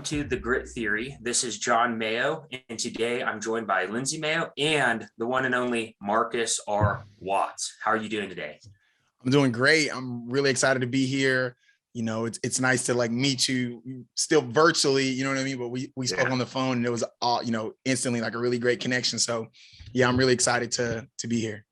to The Grit Theory. This is John Mayo, and today I'm joined by Lindsey Mayo and the one and only Marcus R. Watts. How are you doing today? I'm doing great. I'm really excited to be here. You know, it's nice to like meet you still virtually, you know what I mean? But we spoke on the phone and it was all, instantly like a really great connection. So yeah, I'm really excited to be here.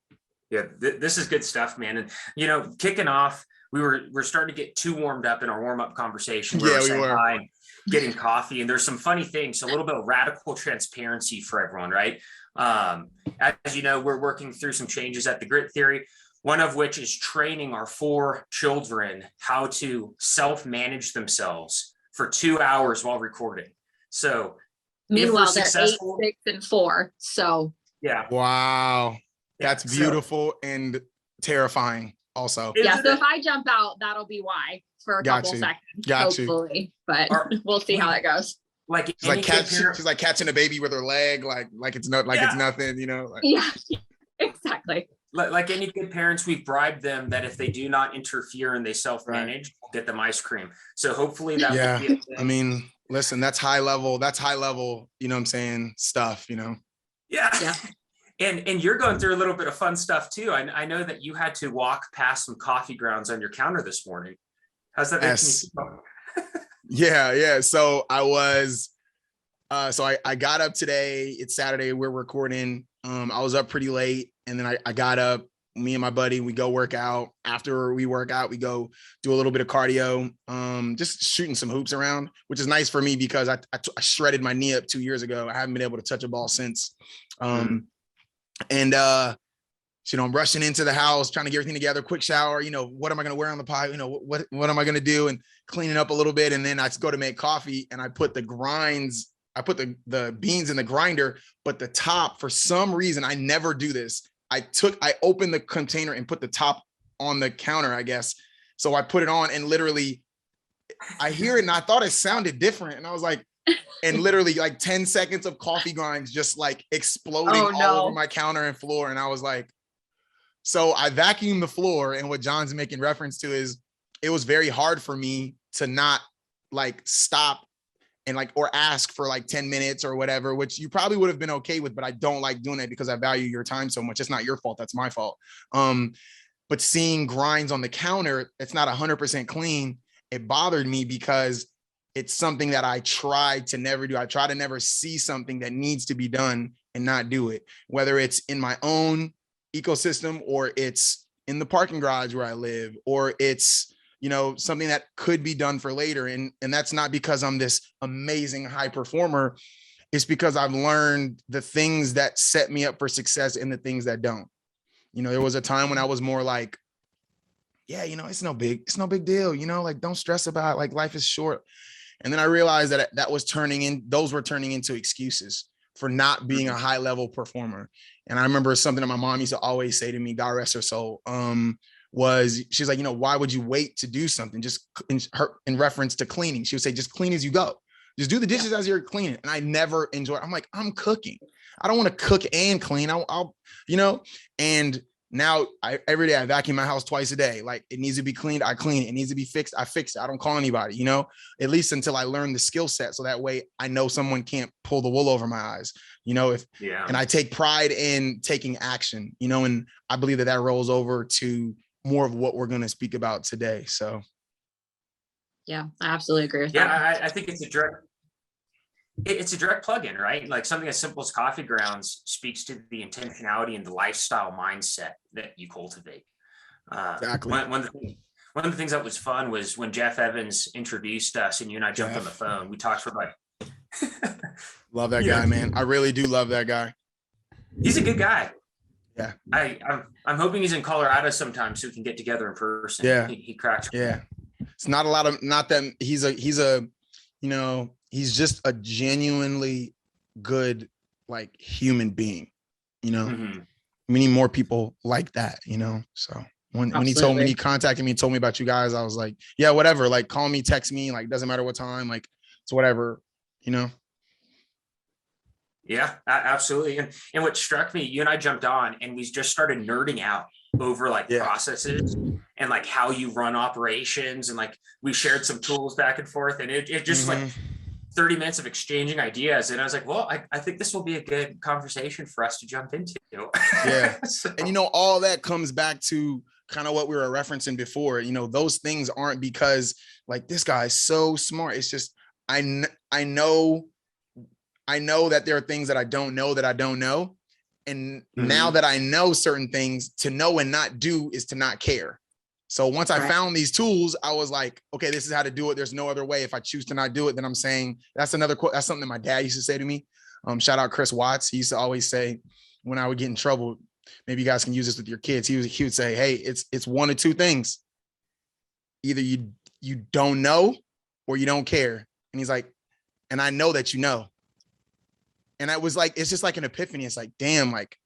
Yeah, this is good stuff, man. And, kicking off, we're starting to get too warmed up in our warm-up conversation where we're saying hi and getting coffee. And there's some funny things, a little bit of radical transparency for everyone, right? As you know, we're working through some changes at the Grit Theory, one of which is training our 4 children how to self-manage themselves for 2 hours while recording. So meanwhile, they're 8, 6, and 4. So yeah. Wow. That's beautiful and terrifying also. Yeah, so if I jump out, that'll be why for a couple seconds, hopefully. But we'll see how that goes. Like she's like catching a baby with her leg, like it's it's nothing, Yeah, exactly. Like any good parents, we've bribed them that if they do not interfere and they self-manage, we'll get them ice cream. So hopefully that will be a thing. I mean, listen, that's high level, you know what I'm saying, stuff, Yeah. And you're going through a little bit of fun stuff too. I know that you had to walk past some coffee grounds on your counter this morning. How's that making you feel? Yeah. So I was, I got up today. It's Saturday. We're recording. I was up pretty late, and then I got up. Me and my buddy, we go work out. After we work out, we go do a little bit of cardio, just shooting some hoops around, which is nice for me because I shredded my knee up 2 years ago. I haven't been able to touch a ball since. I'm rushing into the house, trying to get everything together, quick shower, what am I going to wear on the pie? What am I going to do? And cleaning up a little bit. And then I go to make coffee and I put the beans in the grinder, but the top, for some reason, I never do this. I opened the container and put the top on the counter, I guess. So I put it on and literally I hear it and I thought it sounded different. And I was like, and literally like 10 seconds of coffee grinds just like exploding all over my counter and floor. And I was like, so I vacuumed the floor. And what John's making reference to is it was very hard for me to not like stop and or ask for like 10 minutes or whatever, which you probably would have been okay with, but I don't like doing it because I value your time so much. It's not your fault. That's my fault. But seeing grinds on the counter, it's not 100% clean. It bothered me because it's something that I try to never do. I try to never see something that needs to be done and not do it, whether it's in my own ecosystem or it's in the parking garage where I live, or it's, something that could be done for later. And that's not because I'm this amazing high performer. It's because I've learned the things that set me up for success and the things that don't. There was a time when I was more like, it's no big deal. Don't stress about it. Life is short. And then I realized that those were turning into excuses for not being a high level performer. And I remember something that my mom used to always say to me, God rest her soul, she's like, why would you wait to do something? Just in reference to cleaning. She would say, just clean as you go. Just do the dishes as you're cleaning. And I never enjoy it. I'm like, I'm cooking. I don't want to cook and clean. And now every day I vacuum my house twice a day. Like it needs to be cleaned, I clean it. It needs to be fixed, I fix it. I don't call anybody, at least until I learn the skill set. So that way I know someone can't pull the wool over my eyes, and I take pride in taking action, and I believe that rolls over to more of what we're going to speak about today. So. Yeah, I absolutely agree with that. Yeah, I think it's a direct plug-in, right? Like something as simple as coffee grounds speaks to the intentionality and the lifestyle mindset that you cultivate. Exactly. One of the things that was fun was when Jeff Evans introduced us and you and I jumped on the phone. We talked for like. Love that guy, man. I really do love that guy. He's a good guy. Yeah. I'm hoping he's in Colorado sometime so we can get together in person. Yeah. He cracks. Yeah. It's not that he's just a genuinely good, human being, Mm-hmm. We need more people like that, so when he contacted me and told me about you guys, I was like, yeah, whatever, call me, text me, doesn't matter what time, it's whatever, Yeah, absolutely. And what struck me, you and I jumped on and we just started nerding out over processes and how you run operations. And we shared some tools back and forth. And it just 30 minutes of exchanging ideas. And I was like, well, I think this will be a good conversation for us to jump into. Yeah. So. And, all that comes back to kind of what we were referencing before. Those things aren't because like this guy is so smart. It's just, I know that there are things that I don't know. And now that I know certain things, to know and not do is to not care. So once I found these tools, I was like, okay, this is how to do it. There's no other way. If I choose to not do it, then I'm saying that's another quote. That's something that my dad used to say to me. Shout out Chris Watts. He used to always say when I would get in trouble, maybe you guys can use this with your kids. He would say, hey, it's one of two things. Either you don't know or you don't care. And he's like, and I know that you know. And I was like, it's just like an epiphany. It's like, damn, like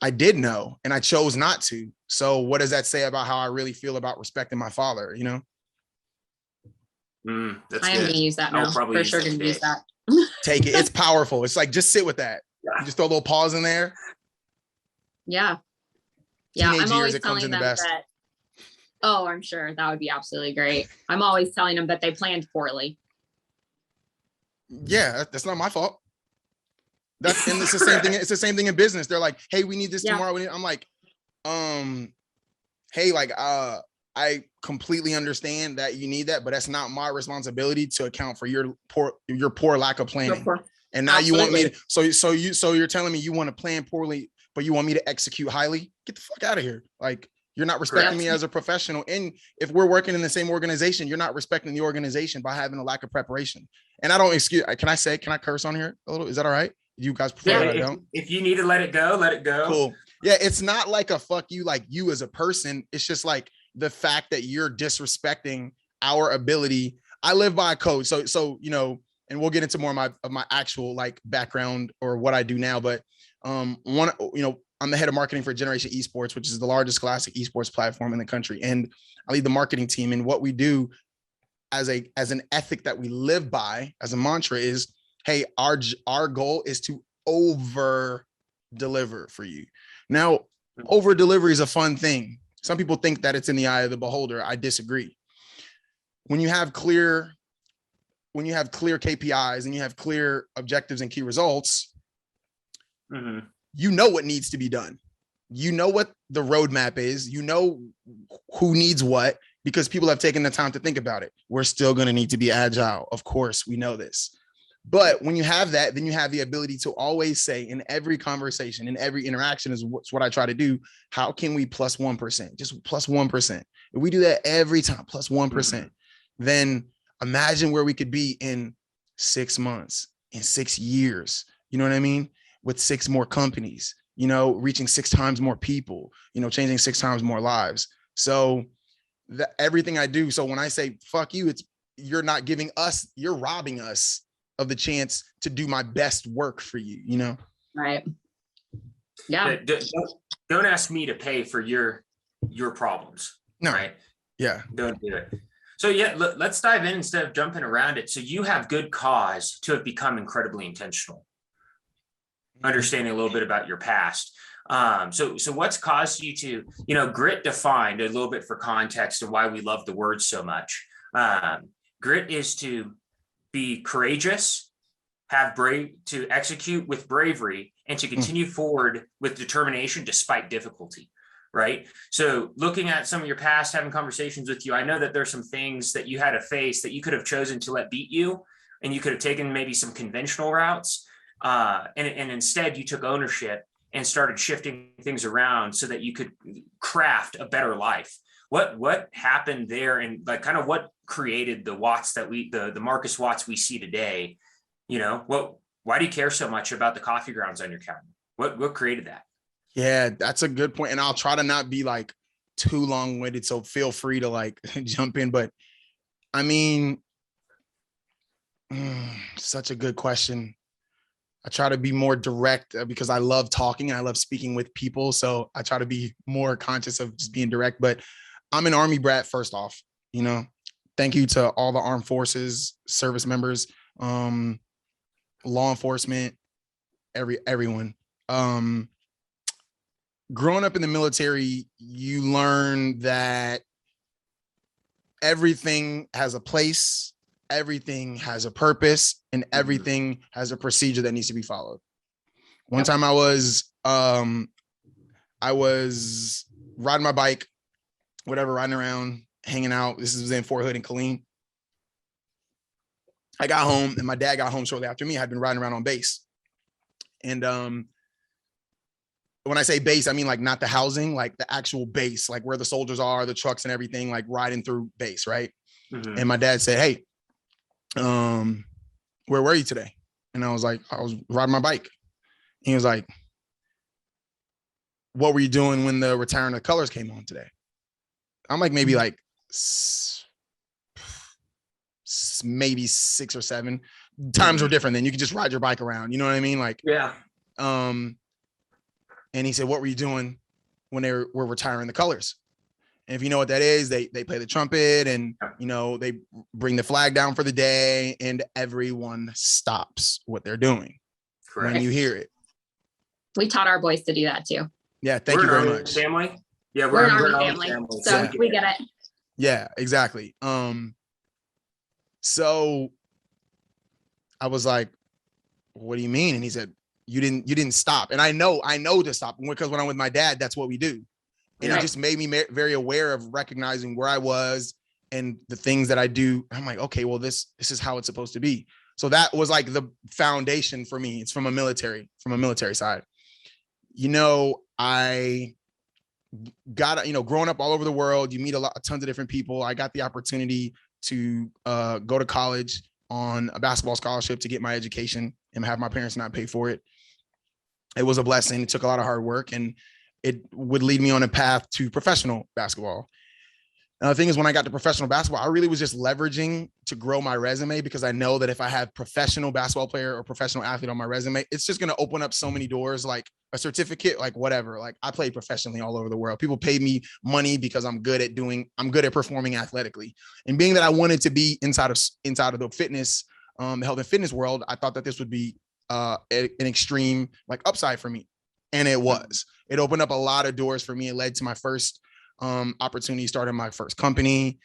I did know and I chose not to. So what does that say about how I really feel about respecting my father, That's I'm going to use that now. For sure going to use that. Take it. It's powerful. It's like, just sit with that. Yeah. You just throw a little pause in there. Yeah. Teenage I'm always years, it comes in the best. Oh, I'm sure that would be absolutely great. I'm always telling them that they planned poorly. Yeah, that's not my fault. And it's the same thing. It's the same thing in business. They're like, hey, we need this tomorrow. I'm like, hey, like, I completely understand that you need that, but that's not my responsibility to account for your poor lack of planning. And now you want me to, so you're telling me you want to plan poorly, but you want me to execute highly? Get the fuck out of here. Like, you're not respecting me as a professional. And if we're working in the same organization, you're not respecting the organization by having a lack of preparation. And I don't excuse, can I curse on here a little? Is that all right? You guys prefer that I don't? If you need to let it go, let it go. Cool. Yeah, it's not like a fuck you, like you as a person. It's just like the fact that you're disrespecting our ability. I live by a code. So and we'll get into more of my actual like background or what I do now. But I'm the head of marketing for Generation Esports, which is the largest classic esports platform in the country. And I lead the marketing team. And what we do as an ethic that we live by, as a mantra, is, hey, our goal is to over deliver for you. Now, over delivery is a fun thing. Some people think that it's in the eye of the beholder. I disagree. When you have clear KPIs and you have clear objectives and key results, you know what needs to be done. You know what the roadmap is. You know who needs what, because people have taken the time to think about it. We're still going to need to be agile. Of course, we know this. But when you have that, then you have the ability to always say in every conversation, in every interaction, is what I try to do. How can we plus 1%? Just plus 1%. If we do that every time, plus 1%, then imagine where we could be in 6 months, in 6 years. You know what I mean? With 6 more companies, reaching 6 times more people, changing 6 times more lives. So everything I do. So when I say fuck you, you're not giving us, you're robbing us of the chance to do my best work for you, Right. Yeah. Don't ask me to pay for your problems. No. Right. Yeah. Don't do it. So let's dive in instead of jumping around it. So you have good cause to have become incredibly intentional. Understanding a little bit about your past. So what's caused you to, grit defined a little bit for context and why we love the word so much. Grit is to be courageous, to execute with bravery, and to continue forward with determination despite difficulty, right? So looking at some of your past, having conversations with you, I know that there's some things that you had to face that you could have chosen to let beat you, and you could have taken maybe some conventional routes, and instead you took ownership and started shifting things around so that you could craft a better life. What happened there, and like kind of what created the Watts that the Marcus Watts we see today? Why do you care so much about the coffee grounds on your counter? What created that? Yeah, that's a good point. And I'll try to not be like too long-winded, so feel free to like jump in. But I mean, such a good question. I try to be more direct because I love talking and I love speaking with people. So I try to be more conscious of just being direct. But I'm an Army brat, first off. Thank you to all the armed forces, service members, law enforcement, everyone. Growing up in the military, you learn that everything has a place everything has a purpose and everything has a procedure that needs to be followed. One time I was riding my bike, whatever, riding around, hanging out. This was in Fort Hood and Killeen. I got home and my dad got home shortly after me. I'd been riding around on base. And when I say base, I mean like not the housing, like the actual base, like where the soldiers are, the trucks and everything, like riding through base, right? And my dad said, "Hey, where were you today?" And I was like, "I was riding my bike." He was like, "What were you doing when the Retiring of the Colors came on today?" I'm like, maybe like maybe 6 or 7. Times were different then. You could just ride your bike around. You know what I mean? Like, yeah. And he said, "What were you doing when they were retiring the colors?" And if you know what that is, they play the trumpet and, you know, they bring the flag down for the day and everyone stops what they're doing. Correct. When you hear it. We taught our boys to do that too. Yeah. Thank you very much. Family. Yeah. We're an Army family. So yeah. We get it. Yeah, exactly. So I was like, "What do you mean?" And he said, you didn't stop. And I know to stop, because when I'm with my dad, that's what we do. And it just made me very aware of recognizing where I was and the things that I do. I'm like, okay, well, this is how it's supposed to be. So that was like the foundation for me. It's from a military side. You know, I got, growing up all over the world, you meet tons of different people. I got the opportunity to go to college on a basketball scholarship to get my education and have my parents not pay for it. It was a blessing. It took a lot of hard work, and it would lead me on a path to professional basketball. Now, the thing is, when I got to professional basketball, I really was just leveraging to grow my resume, because I know that if I have professional basketball player or professional athlete on my resume, it's just going to open up so many doors, like a certificate, like whatever. Like, I played professionally all over the world. People paid me money because I'm good at performing athletically. And being that I wanted to be inside of the fitness, the health and fitness world, I thought that this would be an extreme like upside for me. And it was. It opened up a lot of doors for me. It led to my first opportunity, starting my first company,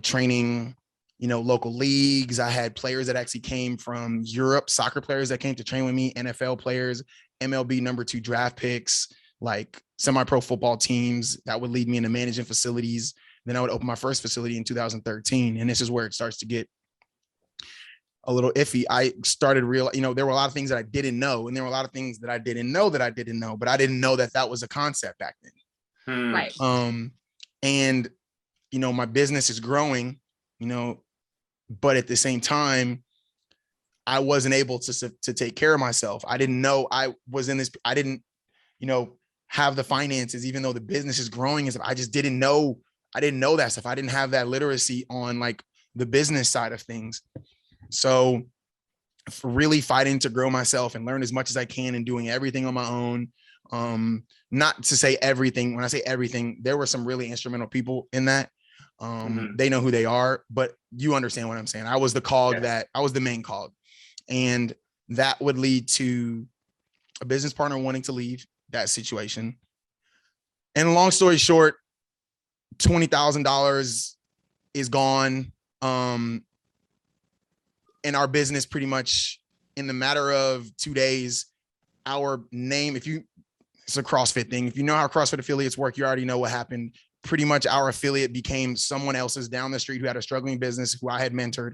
training, local leagues. I had players that actually came from Europe, soccer players that came to train with me, NFL players, MLB number 2 draft picks, like semi-pro football teams that would lead me into managing facilities. Then I would open my first facility in 2013. And this is where it starts to get a little iffy. I started there were a lot of things that I didn't know, and there were a lot of things that I didn't know, but I didn't know that was a concept back then. Right. And my business is growing, but at the same time, I wasn't able to take care of myself. I didn't know I was in this. I didn't, have the finances, even though the business is growing. I just didn't know. I didn't know that stuff. I didn't have that literacy on like the business side of things. So for really fighting to grow myself and learn as much as I can and doing everything on my own. Not to say everything. When I say everything, there were some really instrumental people in that. They know who they are, but you understand what I'm saying. I was the cog. Yes. I was the main cog. And that would lead to a business partner wanting to leave that situation. And long story short, $20,000 is gone. And our business pretty much in the matter of 2 days, our name, it's a CrossFit thing. If you know how CrossFit affiliates work, you already know what happened. Pretty much our affiliate became someone else's down the street who had a struggling business, who I had mentored.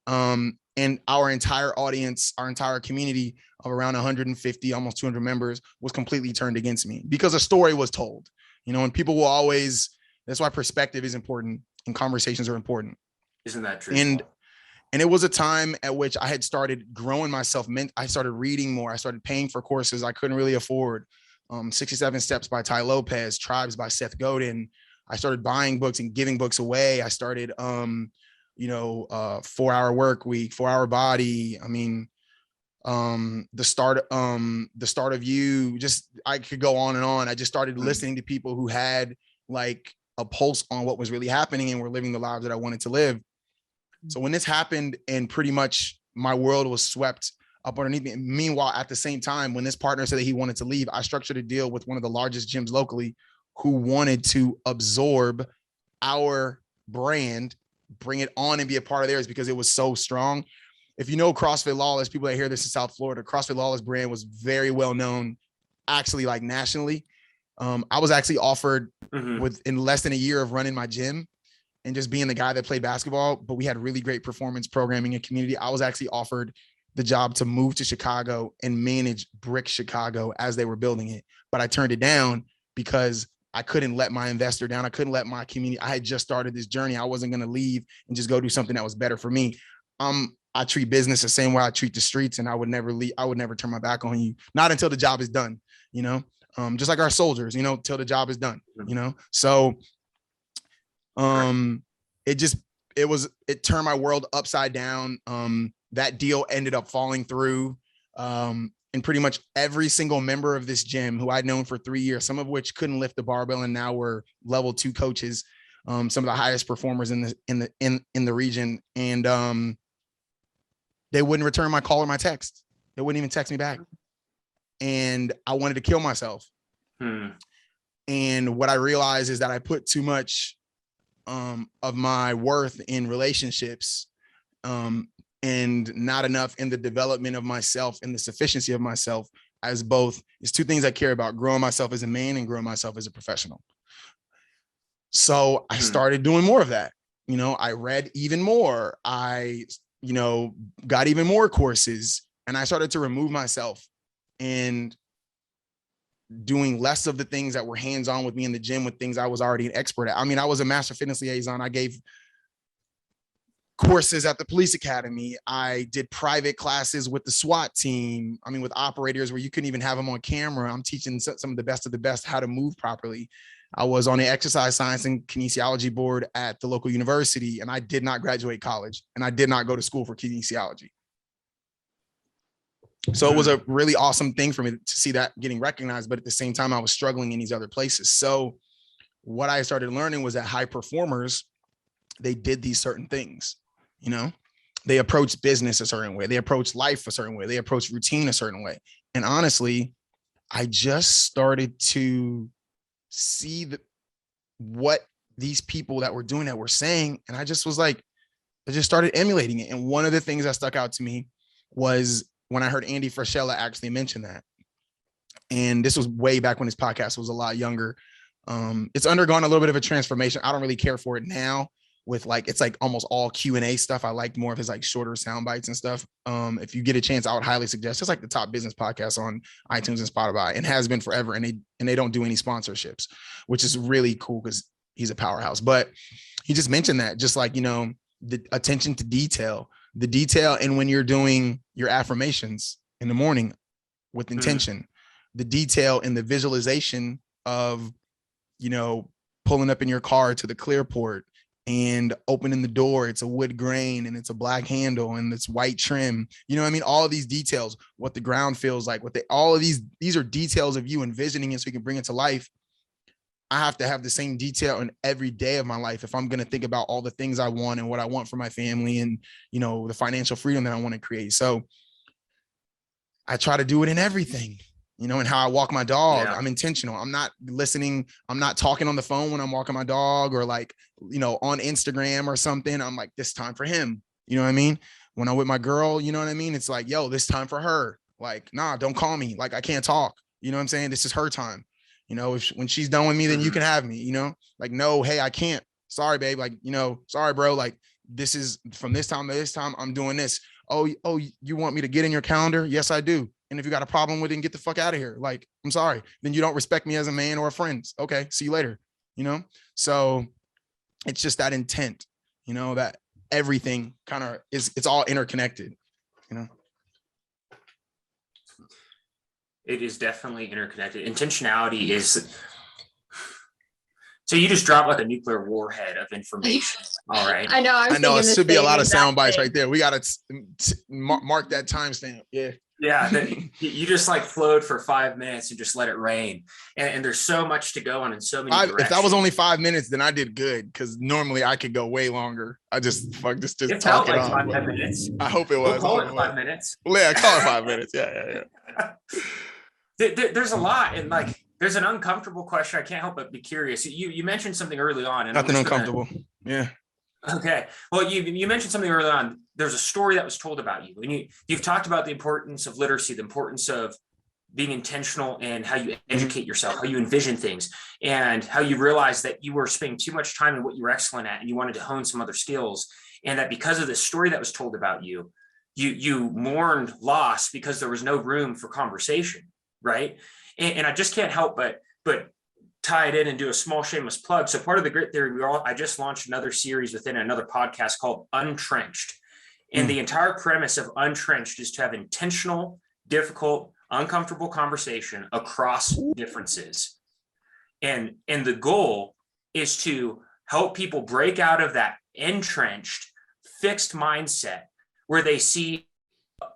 And our entire audience, our entire community of around 150, almost 200 members was completely turned against me because a story was told, and people will always, that's why perspective is important and conversations are important. Isn't that true? And it was a time at which I had started growing myself. I started reading more. I started paying for courses I couldn't really afford. 67 Steps by Ty Lopez, Tribes by Seth Godin. I started buying books and giving books away. I started, 4-Hour Work Week, 4-Hour Body. I mean, the start of You, just, I could go on and on. I just started listening to people who had like a pulse on what was really happening and were living the lives that I wanted to live. So when this happened and pretty much my world was swept up underneath me. Meanwhile, at the same time, when this partner said that he wanted to leave, I structured a deal with one of the largest gyms locally who wanted to absorb our brand bring it on and be a part of theirs because it was so strong. If you know CrossFit Lawless, people that hear this in South Florida, CrossFit Lawless brand was very well known, actually, like nationally. I was actually offered within less than a year of running my gym and just being the guy that played basketball, but we had really great performance programming and community. I was actually offered the job to move to Chicago and manage Brick Chicago as they were building it. But I turned it down because I couldn't let my investor down. I couldn't let my community. I had just started this journey. I wasn't going to leave and just go do something that was better for me. I treat business the same way I treat the streets, and I would never leave. I would never turn my back on you. Not until the job is done, you know, just like our soldiers, you know, till the job is done, you know? So, it turned my world upside down. That deal ended up falling through. And pretty much every single member of this gym who I'd known for 3 years, some of which couldn't lift the barbell and now were level 2 coaches, some of the highest performers in the region. And they wouldn't return my call or my text. They wouldn't even text me back. And I wanted to kill myself. And what I realized is that I put too much of my worth in relationships, and not enough in the development of myself and the sufficiency of myself as both. It's 2 things I care about: growing myself as a man and growing myself as a professional. So I started doing more of that. You know, I read even more. I, you know, got even more courses, and I started to remove myself and doing less of the things that were hands-on with me in the gym with things I was already an expert at. I mean, I was a master fitness liaison. I gave courses at the police academy. I did private classes with the SWAT team. I mean, with operators where you couldn't even have them on camera. I'm teaching some of the best how to move properly. I was on the exercise science and kinesiology board at the local university, and I did not graduate college, and I did not go to school for kinesiology. So it was a really awesome thing for me to see that getting recognized, but at the same time, I was struggling in these other places. So what I started learning was that high performers, they did these certain things, you know, they approached business a certain way. They approached life a certain way. They approached routine a certain way. And honestly, I just started to see what these people that were doing that were saying. And I just was like, I just started emulating it. And one of the things that stuck out to me was when I heard Andy Frashella actually mention that. And this was way back when his podcast was a lot younger. It's undergone a little bit of a transformation. I don't really care for it now with like, it's like almost all Q&A stuff. I like more of his like shorter sound bites and stuff. If you get a chance, I would highly suggest. It's like the top business podcast on iTunes and Spotify, and has been forever. And they don't do any sponsorships, which is really cool because he's a powerhouse. But he just mentioned that, just like, you know, the attention to detail, the detail. And when you're doing your affirmations in the morning with intention, the detail and the visualization of, you know, pulling up in your car to the Clearport and opening the door, it's a wood grain and it's a black handle and it's white trim. You know what I mean? All of these details, what the ground feels like, all of these are details of you envisioning it so you can bring it to life. I have to have the same detail in every day of my life if I'm going to think about all the things I want and what I want for my family and, you know, the financial freedom that I want to create. So I try to do it in everything, you know, and how I walk my dog. Yeah. I'm intentional. I'm not listening. I'm not talking on the phone when I'm walking my dog or like, you know, on Instagram or something. I'm like, this time for him. You know what I mean? When I'm with my girl, you know what I mean? It's like, yo, this time for her. Like, nah, don't call me. Like, I can't talk. You know what I'm saying? This is her time. You know, when she's done with me, then you can have me, you know, like, no, hey, I can't. Sorry, babe. Like, you know, sorry, bro. Like, this is from this time to this time, I'm doing this. Oh, you want me to get in your calendar? Yes, I do. And if you got a problem with it, get the fuck out of here. Like, I'm sorry. Then you don't respect me as a man or a friend. Okay. See you later. You know? So it's just that intent, you know, that everything kind of it's all interconnected, you know? It is definitely interconnected. Intentionality is, so you just dropped like a nuclear warhead of information. All right. I know. It should be a lot of sound bites right there. We got to mark that timestamp. Yeah. Yeah. You just like flowed for 5 minutes and just let it rain. And there's so much to go on in so many directions. If that was only 5 minutes, then I did good, because normally I could go way longer. I just it talk it like on. 5 minutes. I hope it was. We'll call it 5 minutes. Well, yeah, call it 5 minutes. Yeah. There's a lot, and like there's an uncomfortable question. I can't help but be curious. You mentioned something early on, and nothing uncomfortable. Yeah. Okay. Well, you mentioned something early on. There's a story that was told about you, and you've talked about the importance of literacy, the importance of being intentional and how you educate yourself, how you envision things, and how you realize that you were spending too much time in what you were excellent at, and you wanted to hone some other skills, and that because of the story that was told about you, you mourned loss because there was no room for conversation, right? And I just can't help but tie it in and do a small shameless plug. So part of the Grit Theory, I just launched another series within another podcast called Untrenched. And the entire premise of Untrenched is to have intentional, difficult, uncomfortable conversation across differences. And the goal is to help people break out of that entrenched, fixed mindset where they see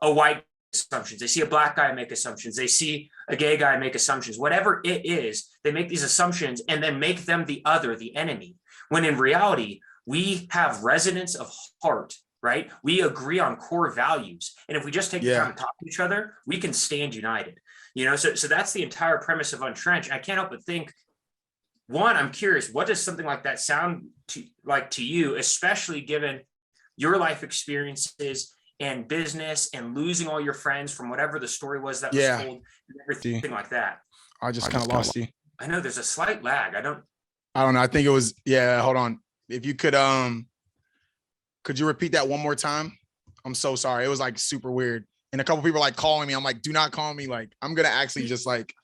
a white assumptions, they see a black guy make assumptions, they see a gay guy make assumptions, whatever it is, they make these assumptions and then make them the other, the enemy. When in reality, we have resonance of heart, right? We agree on core values. And if we just take the time to talk to each other, we can stand united. So that's the entire premise of Untrenched. I can't help but think, one, I'm curious, what does something like that sound like to you, especially given your life experiences and business and losing all your friends from whatever the story was that was told and everything like that? I just kind of lost you. I know there's a slight lag. I don't know. I think it was, hold on. If you could you repeat that one more time? I'm so sorry. It was like super weird. And a couple people like calling me. I'm like, do not call me. Like, I'm going to actually just like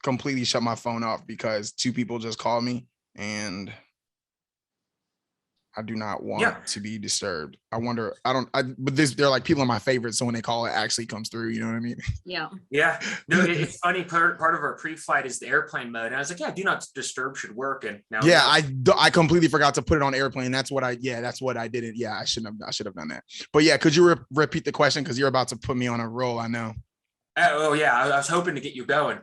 completely shut my phone off because 2 people just called me and I do not want to be disturbed. But they're like people in my favorites. So when they call, it actually comes through. You know what I mean? Yeah. Yeah. No, it's funny. Part of our pre-flight is the airplane mode. And I was like, do not disturb should work. And now, I completely forgot to put it on airplane. That's what I didn't. Yeah, I should have done that. But yeah, could you repeat the question? Cause you're about to put me on a roll. I know. Oh yeah, I was hoping to get you going.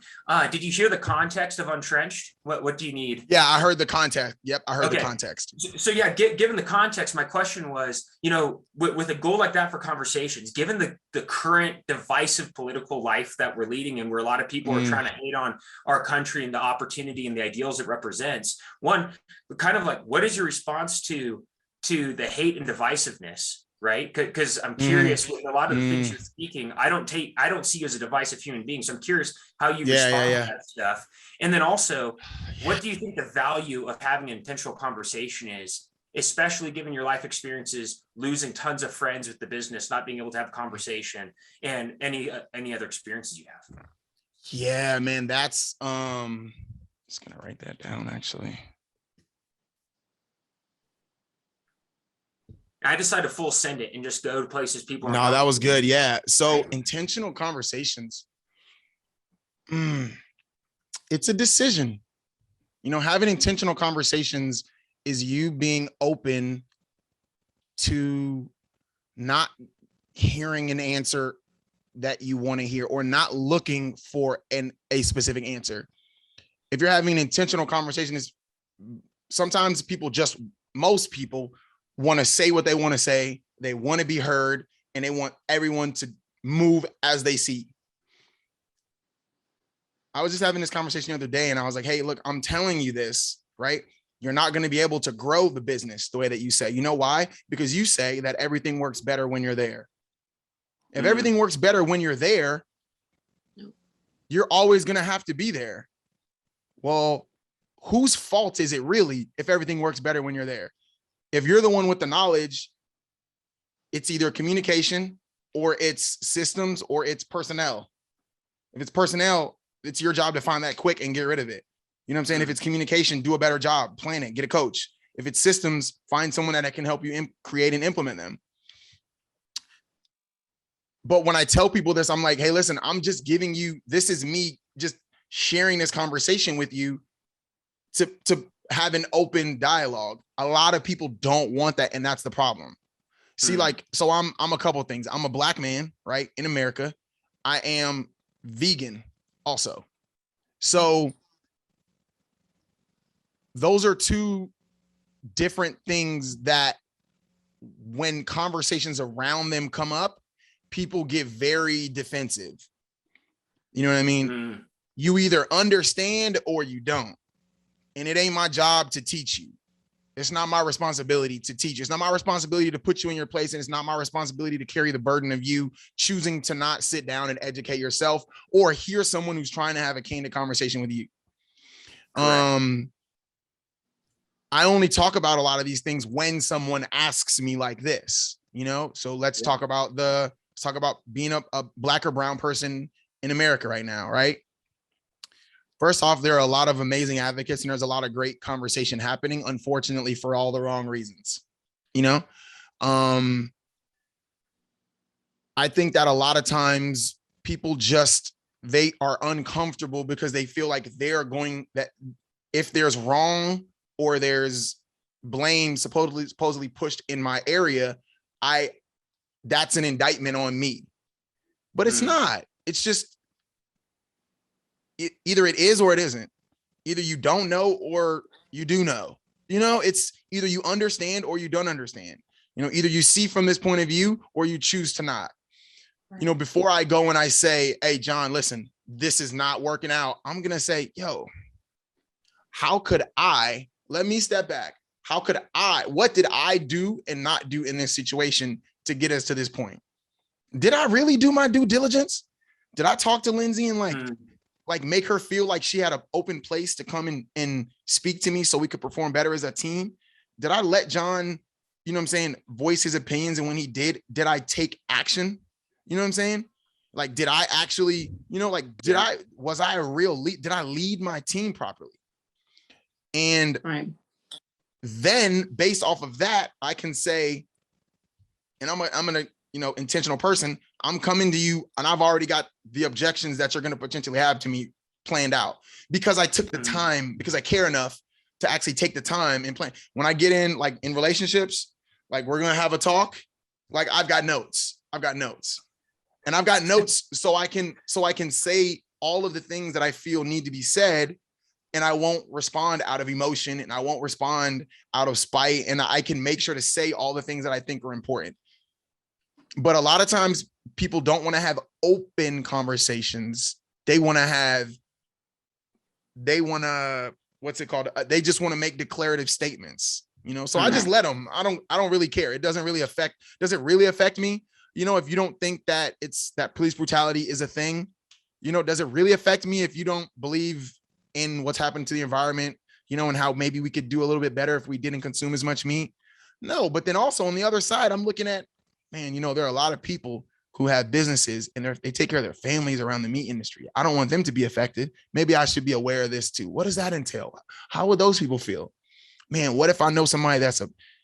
Did you hear the context of Untrenched? What do you need? Yeah, I heard the context. Yep, I heard the context. So yeah, given the context, my question was, with a goal like that for conversations, given the current divisive political life that we're leading and where a lot of people are trying to hate on our country and the opportunity and the ideals it represents, one, kind of like, what is your response to the hate and divisiveness? Right? Because I'm curious with a lot of the things you're speaking, I don't see you as a divisive human being. So I'm curious how you respond to that stuff. And then also, what do you think the value of having an intentional conversation is, especially given your life experiences, losing tons of friends with the business, not being able to have a conversation, and any other experiences you have? Yeah, man, that's just gonna write that down actually. I decided to full send it and just go to places people. No, that was good. Yeah. So intentional conversations. It's a decision. Having intentional conversations is you being open to not hearing an answer that you want to hear or not looking for a specific answer. If you're having an intentional conversation, sometimes most people want to say what they want to say. They want to be heard and they want everyone to move as they see. I was just having this conversation the other day and I was like, hey, look, I'm telling you this, right? You're not going to be able to grow the business the way that you say. You know why? Because you say that everything works better when you're there. If everything works better when you're there, you're always going to have to be there. Well, whose fault is it really if everything works better when you're there? If you're the one with the knowledge, it's either communication or it's systems or it's personnel. If it's personnel, it's your job to find that quick and get rid of it. You know what I'm saying? If it's communication, do a better job, plan it, get a coach. If it's systems, find someone that can help you create and implement them. But when I tell people this, I'm like, hey, listen, I'm just giving you, this is me just sharing this conversation with you to have an open dialogue. A lot of people don't want that. And that's the problem. See, so I'm a couple of things. I'm a Black man, right? In America. I am vegan also. So those are 2 different things that when conversations around them come up, people get very defensive. You know what I mean? You either understand or you don't. And it ain't my job to teach you. It's not my responsibility to teach. It's not my responsibility to put you in your place. And it's not my responsibility to carry the burden of you choosing to not sit down and educate yourself or hear someone who's trying to have a candid conversation with you. Correct. I only talk about a lot of these things when someone asks me like this, you know? So let's talk about being a Black or brown person in America right now, right? First off, there are a lot of amazing advocates and there's a lot of great conversation happening, unfortunately, for all the wrong reasons, you know? I think that a lot of times people they are uncomfortable because they feel like that if there's wrong or there's blame supposedly pushed in my area, that's an indictment on me. But it's not. It's just, either it is or it isn't. Either you don't know or you do know. You know, it's either you understand or you don't understand. You know, either you see from this point of view or you choose to not. Right. You know, before I go and I say, hey, John, listen, this is not working out, I'm going to say, yo, let me step back. What did I do and not do in this situation to get us to this point? Did I really do my due diligence? Did I talk to Lindsey and like make her feel like she had an open place to come and speak to me so we could perform better as a team? Did I let John, you know what I'm saying, voice his opinions? And when he did I take action? You know what I'm saying? Like, did I actually, you know, like, was I a real lead? Did I lead my team properly? And then based off of that, I can say, and I'm gonna, you know, intentional person, I'm coming to you and I've already got the objections that you're going to potentially have to me planned out because I took the time, because I care enough to actually take the time and plan. When I get in, like in relationships, like we're going to have a talk, like I've got notes and I've got notes so I can say all of the things that I feel need to be said. And I won't respond out of emotion and I won't respond out of spite. And I can make sure to say all the things that I think are important. But a lot of times people don't want to have open conversations. They what's it called? They just want to make declarative statements, you know? So I just let them. I don't really care. Does it really affect me? You know, if you don't think that that police brutality is a thing, you know, does it really affect me if you don't believe in what's happened to the environment, you know, and how maybe we could do a little bit better if we didn't consume as much meat? No, but then also on the other side, I'm looking at, man, you know, there are a lot of people who have businesses and they take care of their families around the meat industry. I don't want them to be affected. Maybe I should be aware of this too. What does that entail? How would those people feel? Man, what if I know somebody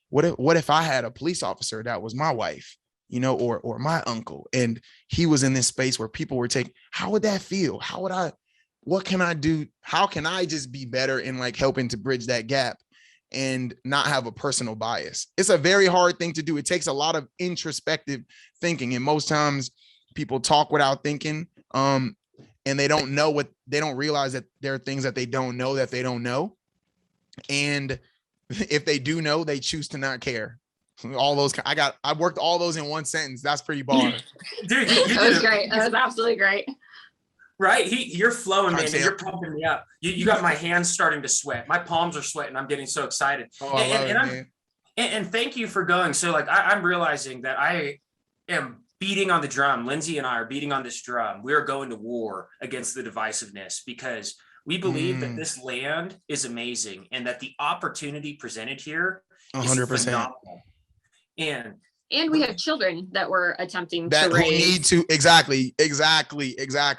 what if I had a police officer that was my wife, you know, or my uncle, and he was in this space where people were how would that feel? What can I do? How can I just be better in like helping to bridge that gap and not have a personal bias? It's a very hard thing to do. It takes a lot of introspective thinking. And most times people talk without thinking. And they don't realize that there are things that they don't know. And if they do know, they choose to not care. All those, I worked all those in one sentence. That's pretty bar. Dude, that was great. That was absolutely great. Right. You're flowing, man. You're pumping me up. You got my hands starting to sweat. My palms are sweating. I'm getting so excited. Oh, I love it, man. And thank you for going. So like, I'm realizing that I am beating on the drum. Lindsey and I are beating on this drum. We are going to war against the divisiveness because we believe that this land is amazing and that the opportunity presented here is 100%. Phenomenal. And we have children that we're attempting to raise. Who need to, exactly.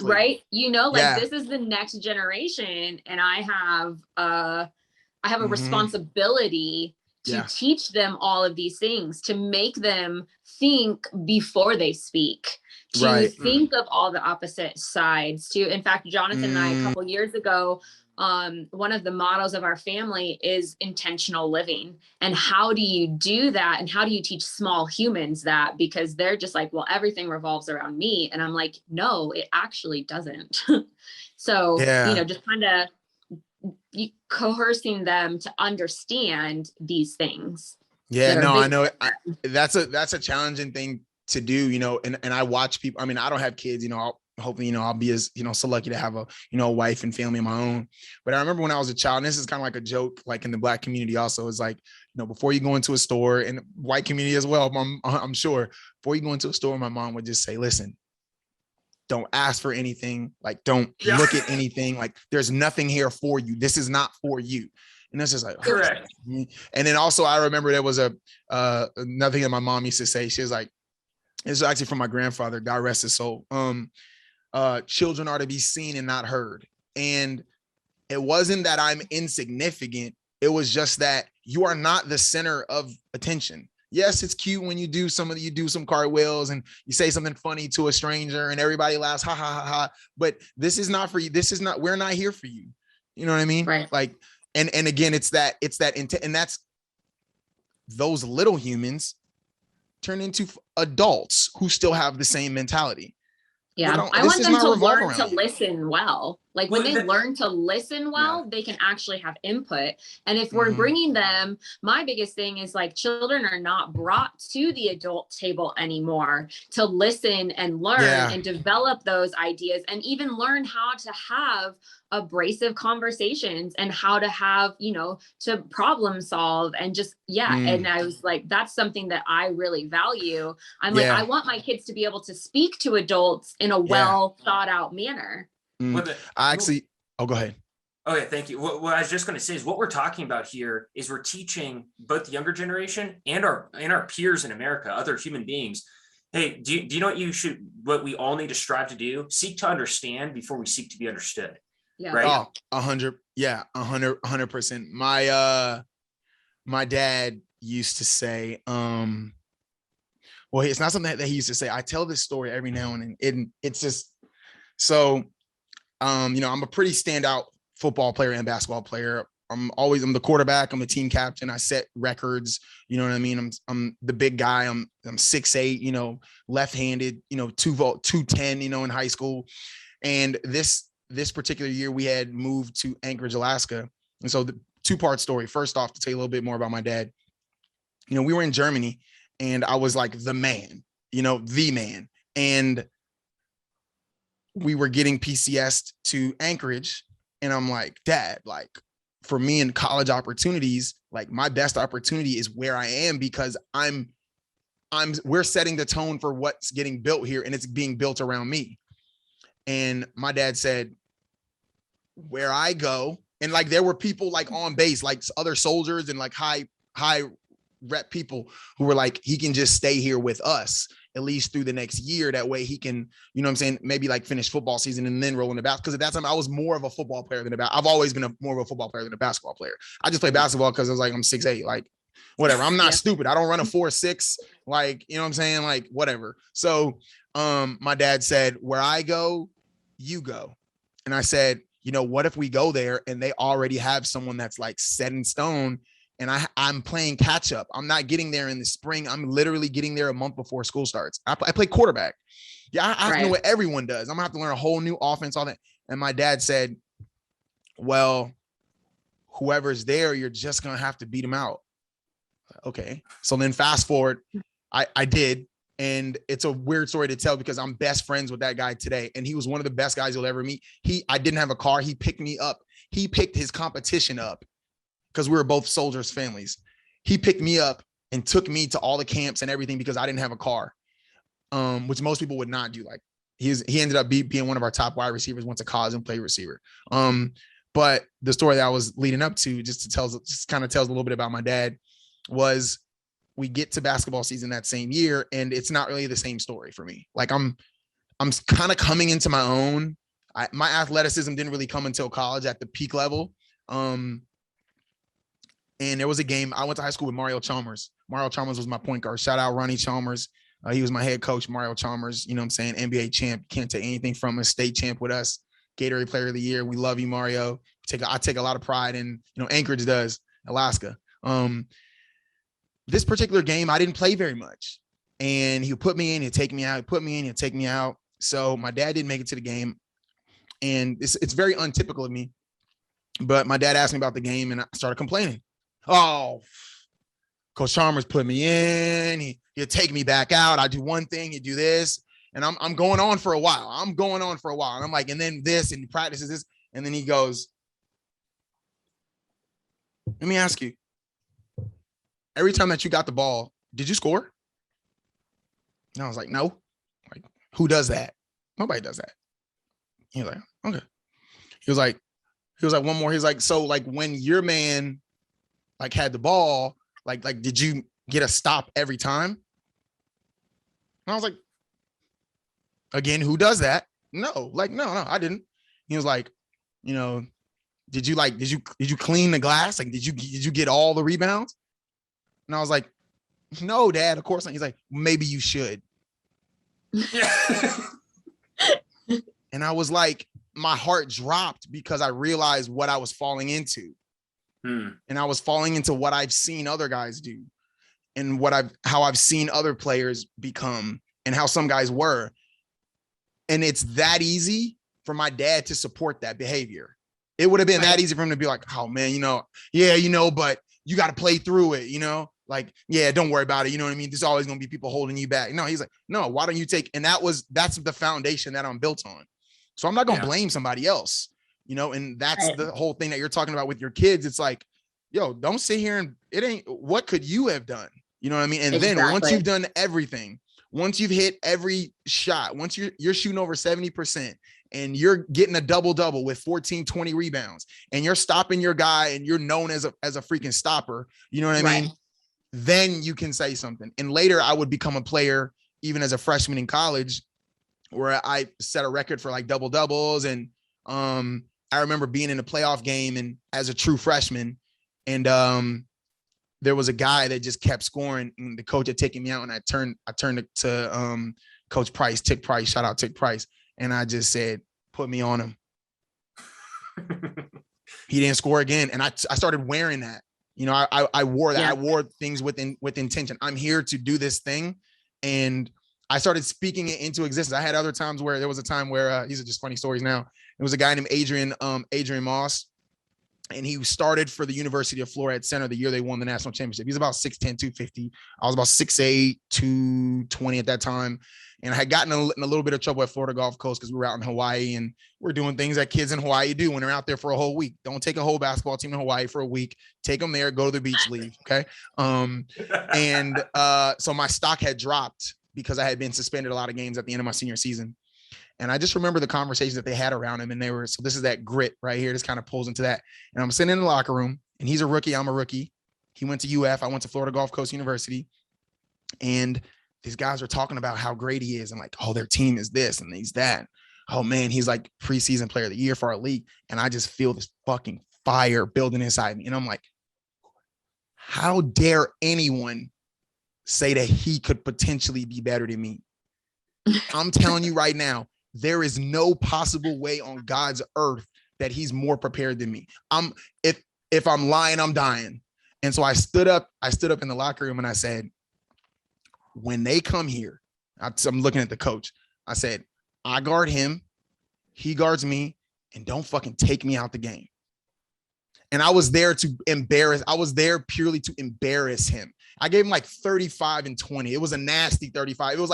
Right? You know, like this is the next generation, and I have a responsibility to teach them all of these things, to make them think before they speak, to think of all the opposite sides. In fact, Jonathan and I, a couple years ago, one of the mottos of our family is intentional living. And how do you do that? And how do you teach small humans that? Because they're just like, well, everything revolves around me. And I'm like, no, it actually doesn't. So, you know, just kind of coercing them to understand these things. Yeah, no, I know. That's a challenging thing to do, you know, and I watch people. I mean, I don't have kids, you know, hopefully, I'll be as, so lucky to have a, a wife and family of my own. But I remember when I was a child, and this is kind of like a joke, like in the Black community also, is like, before you go into a store, and white community as well, I'm sure, before you go into a store, my mom would just say, listen, don't ask for anything. Like, don't look at anything. Like, there's nothing here for you. This is not for you. And that's just like, correct. And then also I remember there was another thing that my mom used to say. She was like, this is actually from my grandfather, God rest his soul. Children are to be seen and not heard. And it wasn't that I'm insignificant. It was just that you are not the center of attention. Yes, it's cute when you do some cartwheels and you say something funny to a stranger and everybody laughs, ha, ha, ha, ha. But this is not for you. We're not here for you. You know what I mean? Right. Like, and again, it's that intent, and that's those little humans turn into adults who still have the same mentality. Yeah, I want them to learn to listen well. Like when they learn to listen well, they can actually have input. And if we're bringing them, my biggest thing is like children are not brought to the adult table anymore to listen and learn and develop those ideas and even learn how to have abrasive conversations and how to have, to problem solve and just, And I was like, that's something that I really value. I'm like, I want my kids to be able to speak to adults in a well thought out manner. Go ahead. Okay, thank you. What I was just going to say is what we're talking about here is we're teaching both the younger generation and our peers in America, other human beings. Hey, do you know what we all need to strive to do? Seek to understand before we seek to be understood. Yeah. Right. 100%. My dad used to say, well, it's not something that he used to say. I tell this story every now and then. It's just, so, I'm a pretty standout football player and basketball player. I'm the quarterback. I'm the team captain. I set records. You know what I mean? I'm the big guy. I'm 6'8", left-handed, 210, in high school. And this particular year we had moved to Anchorage, Alaska. And so the two-part story. First off, to tell you a little bit more about my dad, we were in Germany and I was like the man. And we were getting PCS'd to Anchorage. And I'm like, Dad, like for me in college opportunities, like my best opportunity is where I am because we're setting the tone for what's getting built here and it's being built around me. And my dad said, where I go, and like there were people like on base, like other soldiers and like high rep people who were like, he can just stay here with us at least through the next year. That way he can, maybe like finish football season and then roll in the basketball. Because at that time I was more of a football player than I've always been more of a football player than a basketball player. I just play basketball because I was like, I'm 6'8", like whatever. I'm not stupid. I don't run a 4.6, like, like whatever. So my dad said, where I go, you go. And I said, what if we go there and they already have someone that's like set in stone and I'm playing catch up. I'm not getting there in the spring. I'm literally getting there a month before school starts. I play quarterback. Yeah, I have to know what everyone does. I'm gonna have to learn a whole new offense, all that. And my dad said, well, whoever's there, you're just gonna have to beat them out. Okay. So then fast forward, I did. And it's a weird story to tell because I'm best friends with that guy today. And he was one of the best guys you'll ever meet. I didn't have a car. He picked me up. He picked his competition up because we were both soldiers' families. He picked me up and took me to all the camps and everything because I didn't have a car, which most people would not do. Like he ended up being one of our top wide receivers, went to college and played receiver. But the story that I was leading up to just kind of tells a little bit about my dad was we get to basketball season that same year and it's not really the same story for me. Like I'm kind of coming into my own. My athleticism didn't really come until college at the peak level. And there was a game. I went to high school with Mario Chalmers. Mario Chalmers was my point guard. Shout out Ronnie Chalmers. He was my head coach, Mario Chalmers, NBA champ. Can't take anything from a state champ with us. Gatorade player of the year. We love you, Mario. I take a lot of pride in, Anchorage does, Alaska. This particular game, I didn't play very much. And he'll put me in, he'll take me out, he'll put me in, he'll take me out. So my dad didn't make it to the game. And it's very untypical of me. But my dad asked me about the game and I started complaining. Oh, Coach Chalmers put me in. He'll take me back out. I do one thing, you do this. And I'm going on for a while. And I'm like, and then this, and he practices this. And then he goes, let me ask you, every time that you got the ball, did you score? And I was like, no. Like, who does that? Nobody does that. He was like, okay. He was like, one more. He's like, so like when your man like had the ball, like did you get a stop every time? And I was like, again, who does that? No, no, I didn't. He was like, did you clean the glass? Like, did you get all the rebounds? And I was like, no, Dad, of course not. He's like, maybe you should. And I was like, my heart dropped because I realized what I was falling into. And I was falling into what I've seen other guys do and how I've seen other players become and how some guys were. And it's that easy for my dad to support that behavior. It would have been that easy for him to be like, oh man, but you got to play through it, like, yeah, don't worry about it. You know what I mean? There's always going to be people holding you back. No, he's like, no, why don't you take, and that's the foundation that I'm built on. So I'm not going to blame somebody else, and that's the whole thing that you're talking about with your kids. It's like, yo, don't sit here and what could you have done? You know what I mean? And then once you've done everything, once you've hit every shot, once you're shooting over 70% and you're getting a double-double with 14, 20 rebounds and you're stopping your guy and you're known as a freaking stopper, you know what I mean? Then you can say something. And later I would become a player, even as a freshman in college, where I set a record for like double doubles. And I remember being in a playoff game and as a true freshman, and there was a guy that just kept scoring, and the coach had taken me out, and I turned to Coach Price, Tick Price, shout out Tick Price. And I just said, put me on him. He didn't score again. And I started wearing that. I wore that. I wore things with intention. I'm here to do this thing. And I started speaking it into existence. I had other times where there was a time where these are just funny stories now. It was a guy named Adrian Moss. And he started for the University of Florida at center the year they won the national championship. He's about 6'10", 250. I was about 6'8", 220 at that time. And I had gotten in a little bit of trouble at Florida Gulf Coast because we were out in Hawaii and we're doing things that kids in Hawaii do when they're out there for a whole week. Don't take a whole basketball team in Hawaii for a week. Take them there, go to the beach, leave. Okay. So my stock had dropped because I had been suspended a lot of games at the end of my senior season. And I just remember the conversations that they had around him. And so this is that grit right here. This kind of pulls into that. And I'm sitting in the locker room and he's a rookie. I'm a rookie. He went to UF. I went to Florida Gulf Coast University. And these guys are talking about how great he is. And like, oh, their team is this and he's that. Oh man, he's like preseason player of the year for our league. And I just feel this fucking fire building inside me. And I'm like, how dare anyone say that he could potentially be better than me? I'm telling you right now, there is no possible way on God's earth that he's more prepared than me. If I'm lying, I'm dying. And so I stood up in the locker room and I said, when they come here, I'm looking at the coach. I said, I guard him, he guards me, and don't fucking take me out the game. And I was there purely to embarrass him. I gave him like 35 and 20. It was a nasty 35. It was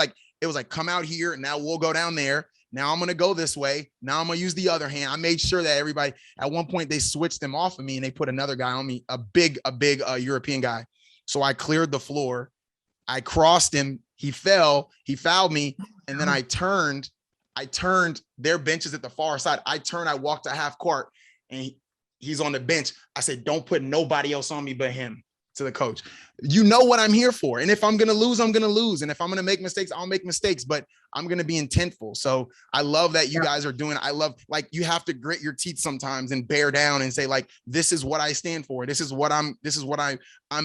like, come out here and now we'll go down there. Now I'm going to go this way. Now I'm going to use the other hand. I made sure that everybody, at one point they switched them off of me and they put another guy on me, a big European guy. So I cleared the floor. I crossed him. He fell, he fouled me. And then I turned their benches at the far side. I walked to half court and he's on the bench. I said, don't put nobody else on me but him, to the coach. You know what I'm here for. And if I'm going to lose, I'm going to lose. And if I'm going to make mistakes, I'll make mistakes, but I'm going to be intentful. So I love that you guys are doing. I love, like, you have to grit your teeth sometimes and bear down and say, like, this is what I stand for. This is what I'm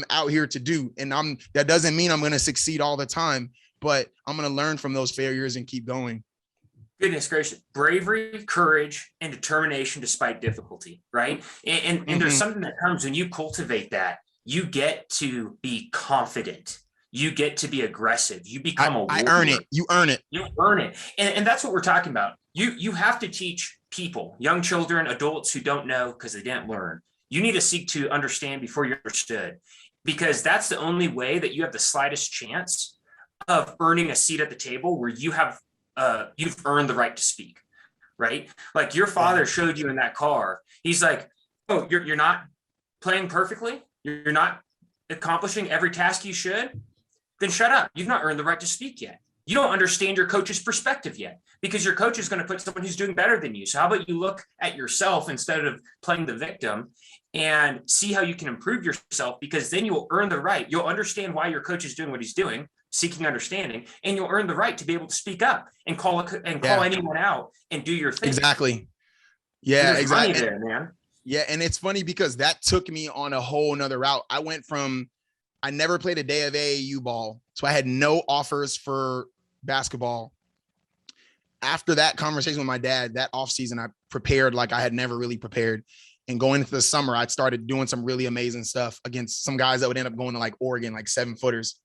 out here to do. And that doesn't mean I'm going to succeed all the time, but I'm going to learn from those failures and keep going. Goodness gracious, bravery, courage, and determination despite difficulty, right? And there's something that comes when you cultivate that. You get to be confident. You get to be aggressive. You become a warrior. I earn it. You earn it. You earn it. And that's what we're talking about. You have to teach people, young children, adults who don't know because they didn't learn. You need to seek to understand before you're understood, because that's the only way that you have the slightest chance of earning a seat at the table where you have you've earned the right to speak, right? Like your father showed you in that car. He's like, oh, you're not playing perfectly. You're not accomplishing every task you should. Then shut up. You've not earned the right to speak yet. You don't understand your coach's perspective yet, because your coach is going to put someone who's doing better than you. So how about you look at yourself instead of playing the victim and see how you can improve yourself, because then you'll earn the right. You'll understand why your coach is doing what he's doing, seeking understanding, and you'll earn the right to be able to speak up and call anyone out and do your thing. Exactly. Yeah, exactly. There, man. Yeah, and it's funny because that took me on a whole nother route. I never played a day of AAU ball, so I had no offers for basketball. After that conversation with my dad, that offseason, I prepared like I had never really prepared. And going into the summer, I started doing some really amazing stuff against some guys that would end up going to like Oregon, like 7-footers.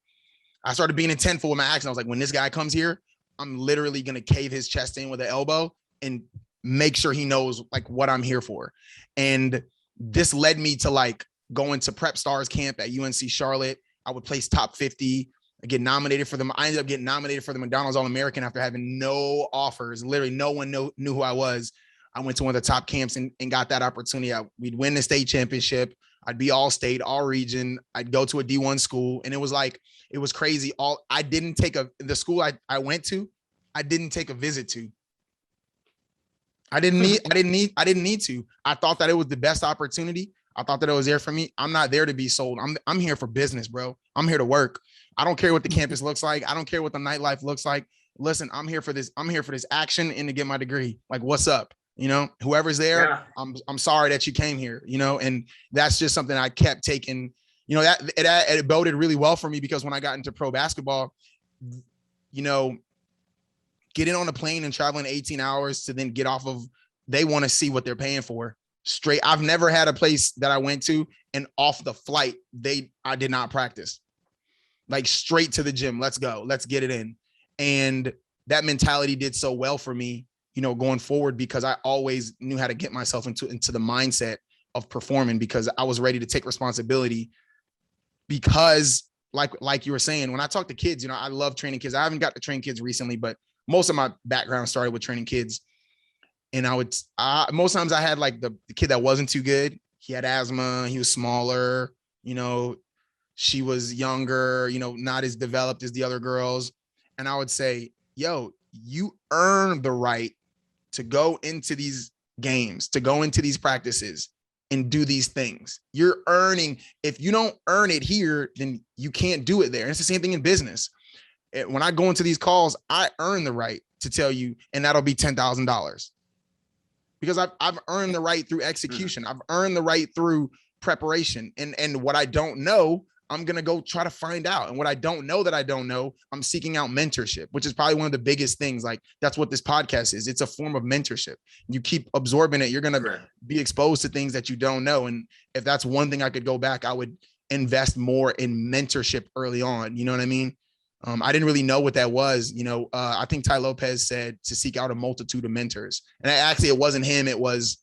I started being intentful with my action. I was like, when this guy comes here, I'm literally going to cave his chest in with an elbow and make sure he knows like what I'm here for. And this led me to like going to Prep Stars camp at UNC Charlotte. I would place top 50. I get nominated for them. I ended up getting nominated for the McDonald's All-American after having no offers. Literally no one knew who I was. I went to one of the top camps and got that opportunity. We'd win the state championship. I'd be all state, all region. I'd go to a D1 school. And it was crazy. I didn't take the school I went to, I didn't take a visit to. I didn't need to. I thought that it was the best opportunity. I thought that it was there for me. I'm not there to be sold. I'm here for business, bro. I'm here to work. I don't care what the campus looks like. I don't care what the nightlife looks like. Listen, I'm here for this. I'm here for this action and to get my degree. Like, what's up? You know, whoever's there, yeah. I'm sorry that you came here, you know, and that's just something I kept taking, you know, that it boded really well for me, because when I got into pro basketball, you know, getting on a plane and traveling 18 hours to then get off of, they want to see what they're paying for straight. I've never had a place that I went to and off the flight, I did not practice, like straight to the gym. Let's go. Let's get it in. And that mentality did so well for me, you know, going forward, because I always knew how to get myself into the mindset of performing, because I was ready to take responsibility. Because like you were saying, when I talk to kids, you know, I love training kids. I haven't got to train kids recently, but most of my background started with training kids. And most times I had like the kid that wasn't too good. He had asthma. He was smaller, you know, she was younger, you know, not as developed as the other girls. And I would say, yo, you earn the right to go into these games, to go into these practices and do these things. You're earning. If you don't earn it here, then you can't do it there. And it's the same thing in business. When I go into these calls, I earn the right to tell you, and that'll be $10,000, because I've earned the right through execution. I've earned the right through preparation. And what I don't know, I'm going to go try to find out. And what I don't know that I don't know, I'm seeking out mentorship, which is probably one of the biggest things. Like, that's what this podcast is. It's a form of mentorship. You keep absorbing it, you're going to be exposed to things that you don't know. And if that's one thing I could go back, I would invest more in mentorship early on. You know what I mean? I didn't really know what that was. You know, I think Ty Lopez said to seek out a multitude of mentors. And actually, it wasn't him. It was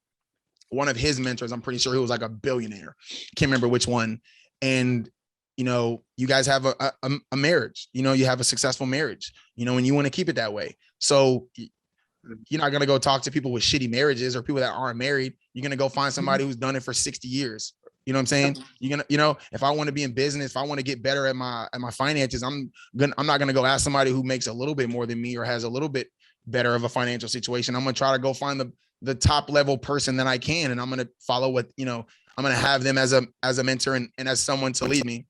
one of his mentors. I'm pretty sure he was like a billionaire. Can't remember which one. And, you know, you guys have a marriage, you know, you have a successful marriage, you know, and you want to keep it that way. So you're not going to go talk to people with shitty marriages or people that aren't married. You're going to go find somebody who's done it for 60 years. You know what I'm saying? You're going to, you know, if I want to be in business, if I want to get better at my finances, I'm not going to go ask somebody who makes a little bit more than me or has a little bit better of a financial situation. I'm going to try to go find the top level person that I can. And I'm going to follow what, you know, I'm going to have them as a mentor and as someone to lead me.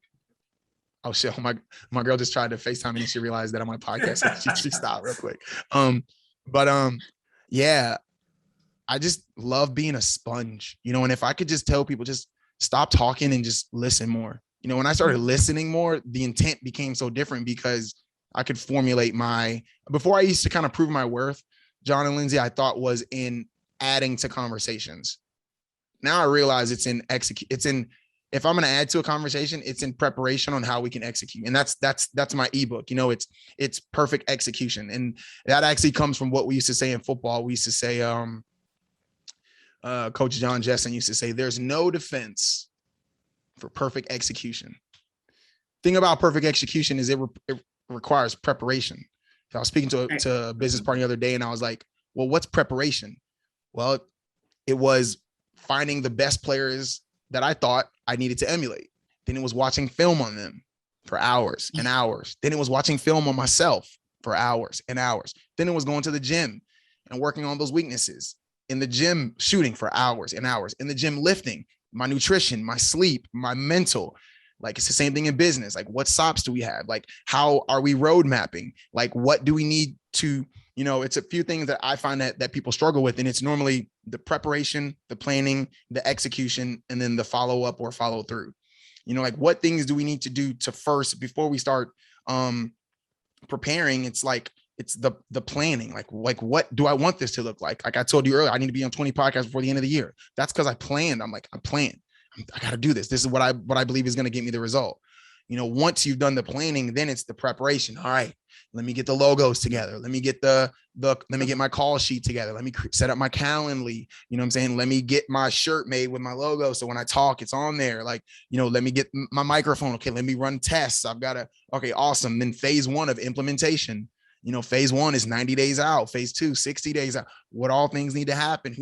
Oh shit. My girl just tried to FaceTime me and she realized that I'm on my podcast. She stopped real quick. Yeah, I just love being a sponge, you know, and if I could just tell people, just stop talking and just listen more. You know, when I started listening more, the intent became so different, because I could formulate before I used to kind of prove my worth, John and Lindsay, I thought was in adding to conversations. Now I realize it's in if I'm going to add to a conversation, it's in preparation on how we can execute. And that's my ebook. You know, it's perfect execution. And that actually comes from what we used to say in football. We used to say, Coach John Jessen used to say, there's no defense for perfect execution. Thing about perfect execution is it requires preparation. I was speaking to a business partner the other day, and I was like, well, what's preparation? Well, it was finding the best players that I thought I needed to emulate. Then it was watching film on them for hours and hours. Then it was watching film on myself for hours and hours. Then it was going to the gym and working on those weaknesses. In the gym, shooting for hours and hours. In the gym, lifting, my nutrition, my sleep, my mental. Like, it's the same thing in business. Like, what SOPs do we have? Like, how are we road mapping? Like, what do we need to, you know, it's a few things that I find that people struggle with. And it's normally the preparation, the planning, the execution, and then the follow-up or follow through. You know, like, what things do we need to do to first, before we start preparing? It's like, it's the planning. Like, what do I want this to look like? Like I told you earlier, I need to be on 20 podcasts before the end of the year. That's because I planned. I planned. I got to do this. This is what I believe is going to get me the result. You know, once you've done the planning, then it's the preparation. All right, let me get the logos together. Let me get let me get my call sheet together. Let me set up my Calendly. You know what I'm saying? Let me get my shirt made with my logo, so when I talk, it's on there. Like, you know, let me get my microphone. Okay, let me run tests. Okay, awesome. Then phase 1 of implementation. You know, phase 1 is 90 days out. Phase 2, 60 days out. What all things need to happen?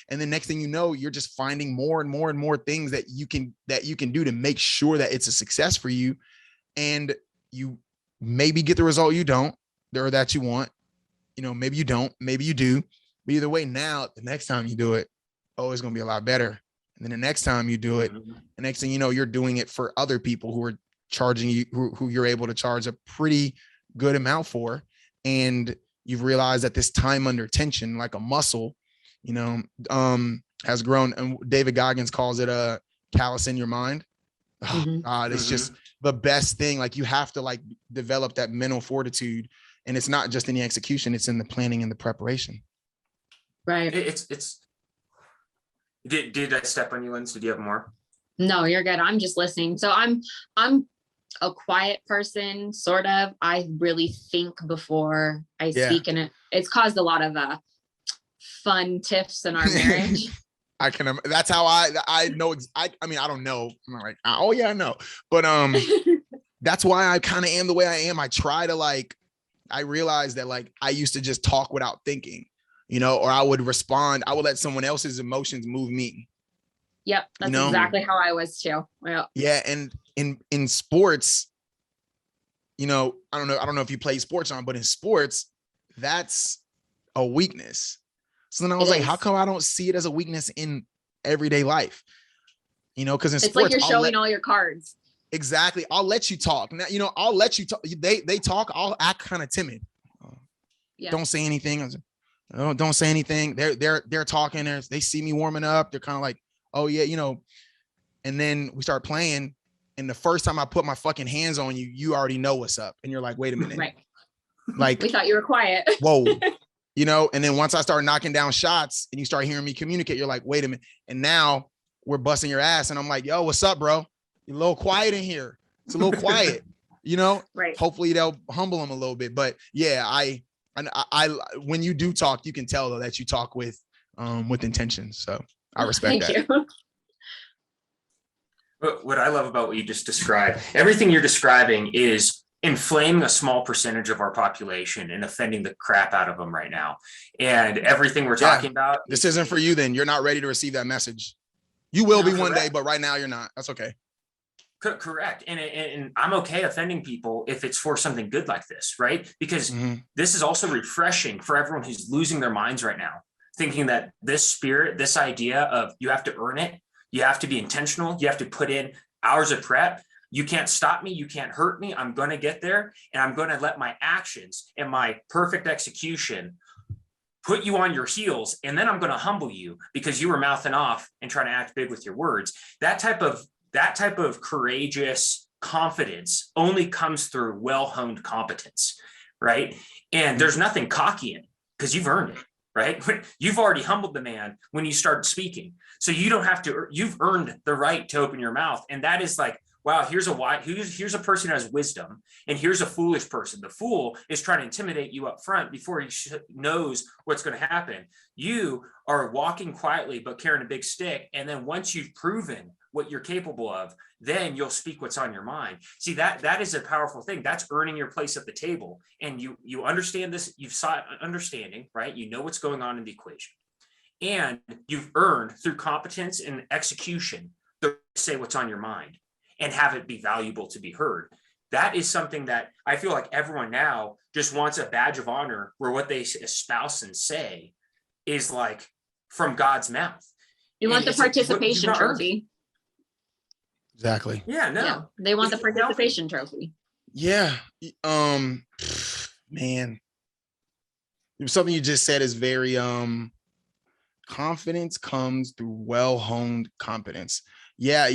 And the next thing you know, you're just finding more and more and more things that you can do to make sure that it's a success for you. And you maybe get the result you don't, or that you want. You know, maybe you don't, maybe you do. But either way, now the next time you do it, it's going to be a lot better. And then the next time you do it, the next thing you know, you're doing it for other people who are charging you, who you're able to charge a pretty good amount for. And you've realized that this time under tension, like a muscle, you know, has grown. And David Goggins calls it a callus in your mind. Oh God, it's just the best thing. Like, you have to like develop that mental fortitude, and it's not just in the execution, it's in the planning and the preparation. Right. Did I step on you, Lindsey? Do you have more? No, you're good. I'm just listening. So I'm a quiet person, sort of. I really think before I speak, and it's caused a lot of fun tiffs in our marriage. That's how I know. I mean, I don't know. I'm not like, oh yeah, I know. But that's why I kind of am the way I am. I try to I realized that I used to just talk without thinking, you know, or I would respond. I would let someone else's emotions move me. Yep. That's exactly how I was too. Yeah. And in sports, you know, I don't know if you play sports but in sports, that's a weakness. So then I was like, how come I don't see it as a weakness in everyday life? You know, because in sports, it's like you're showing all your cards. Exactly. I'll let you talk. Now, you know, I'll let you talk. They talk. I'll act kind of timid. Don't say anything. Don't say anything. They're talking. They see me warming up. They're kind of like, oh yeah, you know. And then we start playing. And the first time I put my fucking hands on you, you already know what's up. And you're like, wait a minute. Right. Like, we thought you were quiet. Whoa. You know, and then once I start knocking down shots and you start hearing me communicate, you're like, wait a minute. And now we're busting your ass. And I'm like, yo, what's up, bro? You're a little quiet in here. It's a little quiet, you know? Right. Hopefully they'll humble them a little bit. But yeah, I when you do talk, you can tell though that you talk with intention. So I respect that. You. What I love about what you just described, everything you're describing is inflaming a small percentage of our population and offending the crap out of them right now. And everything we're talking about. This isn't for you then. You're not ready to receive that message. You will be one day, but right now you're not. That's okay. Correct. And I'm okay offending people if it's for something good like this, right? Because this is also refreshing for everyone who's losing their minds right now, thinking that this spirit, this idea of you have to earn it, you have to be intentional, you have to put in hours of prep, you can't stop me, you can't hurt me, I'm going to get there, and I'm going to let my actions and my perfect execution put you on your heels, and then I'm going to humble you because you were mouthing off and trying to act big with your words. That type of courageous confidence only comes through well-honed competence, right? And there's nothing cocky in it because you've earned it, right? You've already humbled the man when you start speaking. So you don't have to, you've earned the right to open your mouth. And that is like, wow, here's a person who has wisdom, and here's a foolish person. The fool is trying to intimidate you up front before he knows what's going to happen. You are walking quietly, but carrying a big stick. And then once you've proven what you're capable of, then you'll speak what's on your mind. See, that is a powerful thing. That's earning your place at the table. And you understand this, you've sought understanding, right? You know what's going on in the equation. And you've earned through competence and execution to say what's on your mind and have it be valuable to be heard. That is something that I feel like everyone now just wants a badge of honor where what they espouse and say is like from God's mouth. You want the participation trophy. Exactly. Yeah, no. Yeah, they want the participation trophy. Yeah. Man. Something you just said is very confidence comes through well-honed competence. Yeah,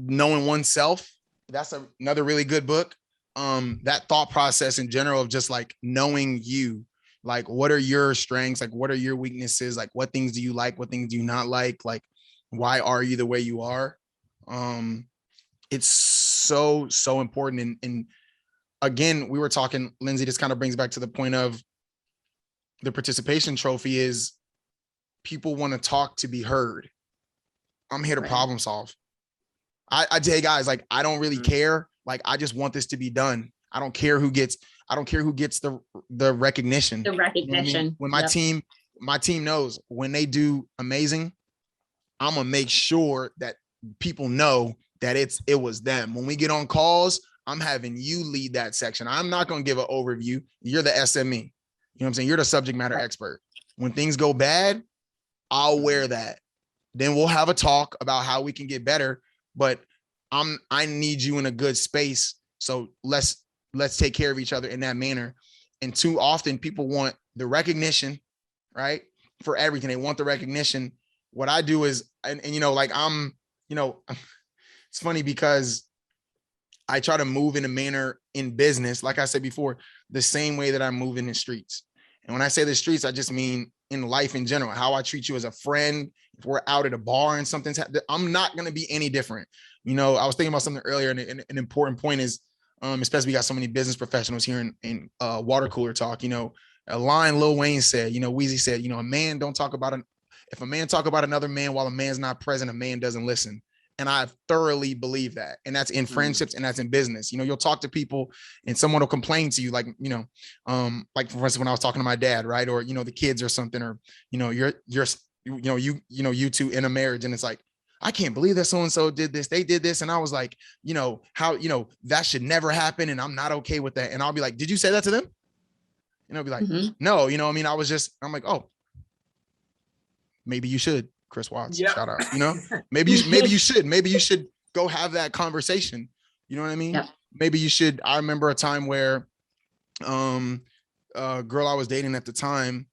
knowing oneself, that's another really good book. That thought process in general of just like knowing you, like what are your strengths, like what are your weaknesses, like what things do you like, what things do you not like why are you the way you are? It's so important. And again, we were talking, Lindsey, this kind of brings back to the point of the participation trophy is people want to talk to be heard. I'm here to problem solve. I tell you guys, like, I don't really care. Like, I just want this to be done. I don't care who gets the recognition. The recognition. You know what I mean? When my team knows when they do amazing, I'm gonna make sure that people know that it was them. When we get on calls, I'm having you lead that section. I'm not gonna give an overview. You're the SME. You know what I'm saying? You're the subject matter expert. When things go bad, I'll wear that. Then we'll have a talk about how we can get better. But I need you in a good space. So let's take care of each other in that manner. And too often people want the recognition, right? For everything. They want the recognition. What I do is, and like it's funny because I try to move in a manner in business, like I said before, the same way that I move in the streets. And when I say the streets, I just mean in life in general, how I treat you as a friend. If we're out at a bar and something's happening, I'm not going to be any different. I was thinking about something earlier, and an important point is, especially we got so many business professionals here in water cooler talk, a line Lil Wayne said, Weezy said, a man don't talk about if a man talk about another man while a man's not present, a man doesn't listen. And I thoroughly believe that. And that's in friendships and that's in business. You'll talk to people and someone will complain to you, like, like for instance, when I was talking to my dad, right. Or, the kids or something, or, you two in a marriage, and it's like, I can't believe that so-and-so did this. They did this. And I was like, how, that should never happen. And I'm not okay with that. And I'll be like, did you say that to them? And I'll be like, no, I'm like, oh, maybe you should. Chris Watts, shout out. Maybe you should go have that conversation. You know what I mean? Yeah. Maybe you should. I remember a time where a girl I was dating at the time,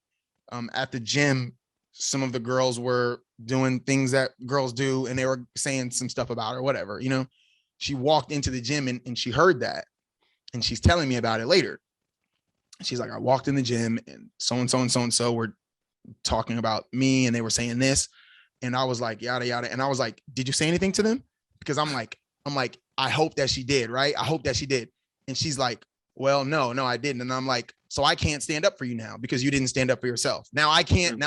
at the gym, some of the girls were doing things that girls do, and they were saying some stuff about her, whatever. She walked into the gym and she heard that, and she's telling me about it later. She's like, I walked in the gym and so-and-so and so-and-so were talking about me, and they were saying this. And I was like, yada, yada. And I was like, did you say anything to them? Because I'm like, I hope that she did. Right. I hope that she did. And she's like, well, no, I didn't. And I'm like, so I can't stand up for you now because you didn't stand up for yourself. Now I can't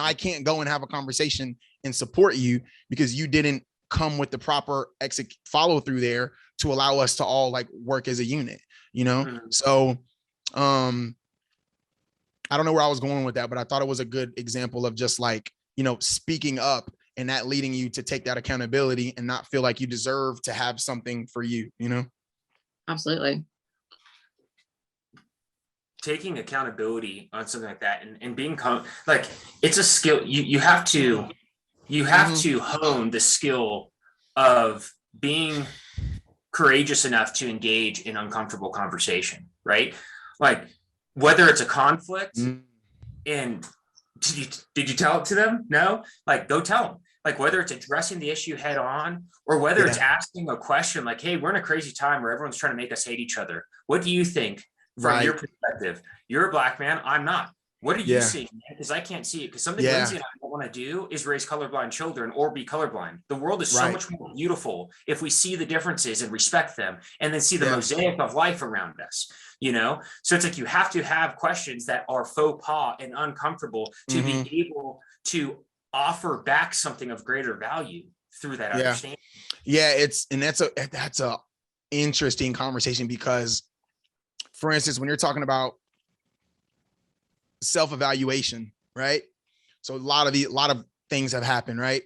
go and have a conversation and support you because you didn't come with the proper follow through there to allow us to all like work as a unit, So, I don't know where I was going with that, but I thought it was a good example of just like, speaking up and that leading you to take that accountability and not feel like you deserve to have something for you, Absolutely. Taking accountability on something like that and being like, it's a skill. You have to hone the skill of being courageous enough to engage in uncomfortable conversation, right? Like whether it's a conflict and did you tell it to them? No, like go tell them. Like whether it's addressing the issue head on or whether it's asking a question like, hey, we're in a crazy time where everyone's trying to make us hate each other. What do you think from your perspective? You're a black man. I'm not. What are you seeing? Because I can't see it. Because something Lindsey and I don't want to do is raise colorblind children or be colorblind. The world is so much more beautiful if we see the differences and respect them and then see the mosaic of life around us, So it's like you have to have questions that are faux pas and uncomfortable to be able to offer back something of greater value through that understanding. Yeah, that's a interesting conversation, because, for instance, when you're talking about self-evaluation, right? So a lot of things have happened, right?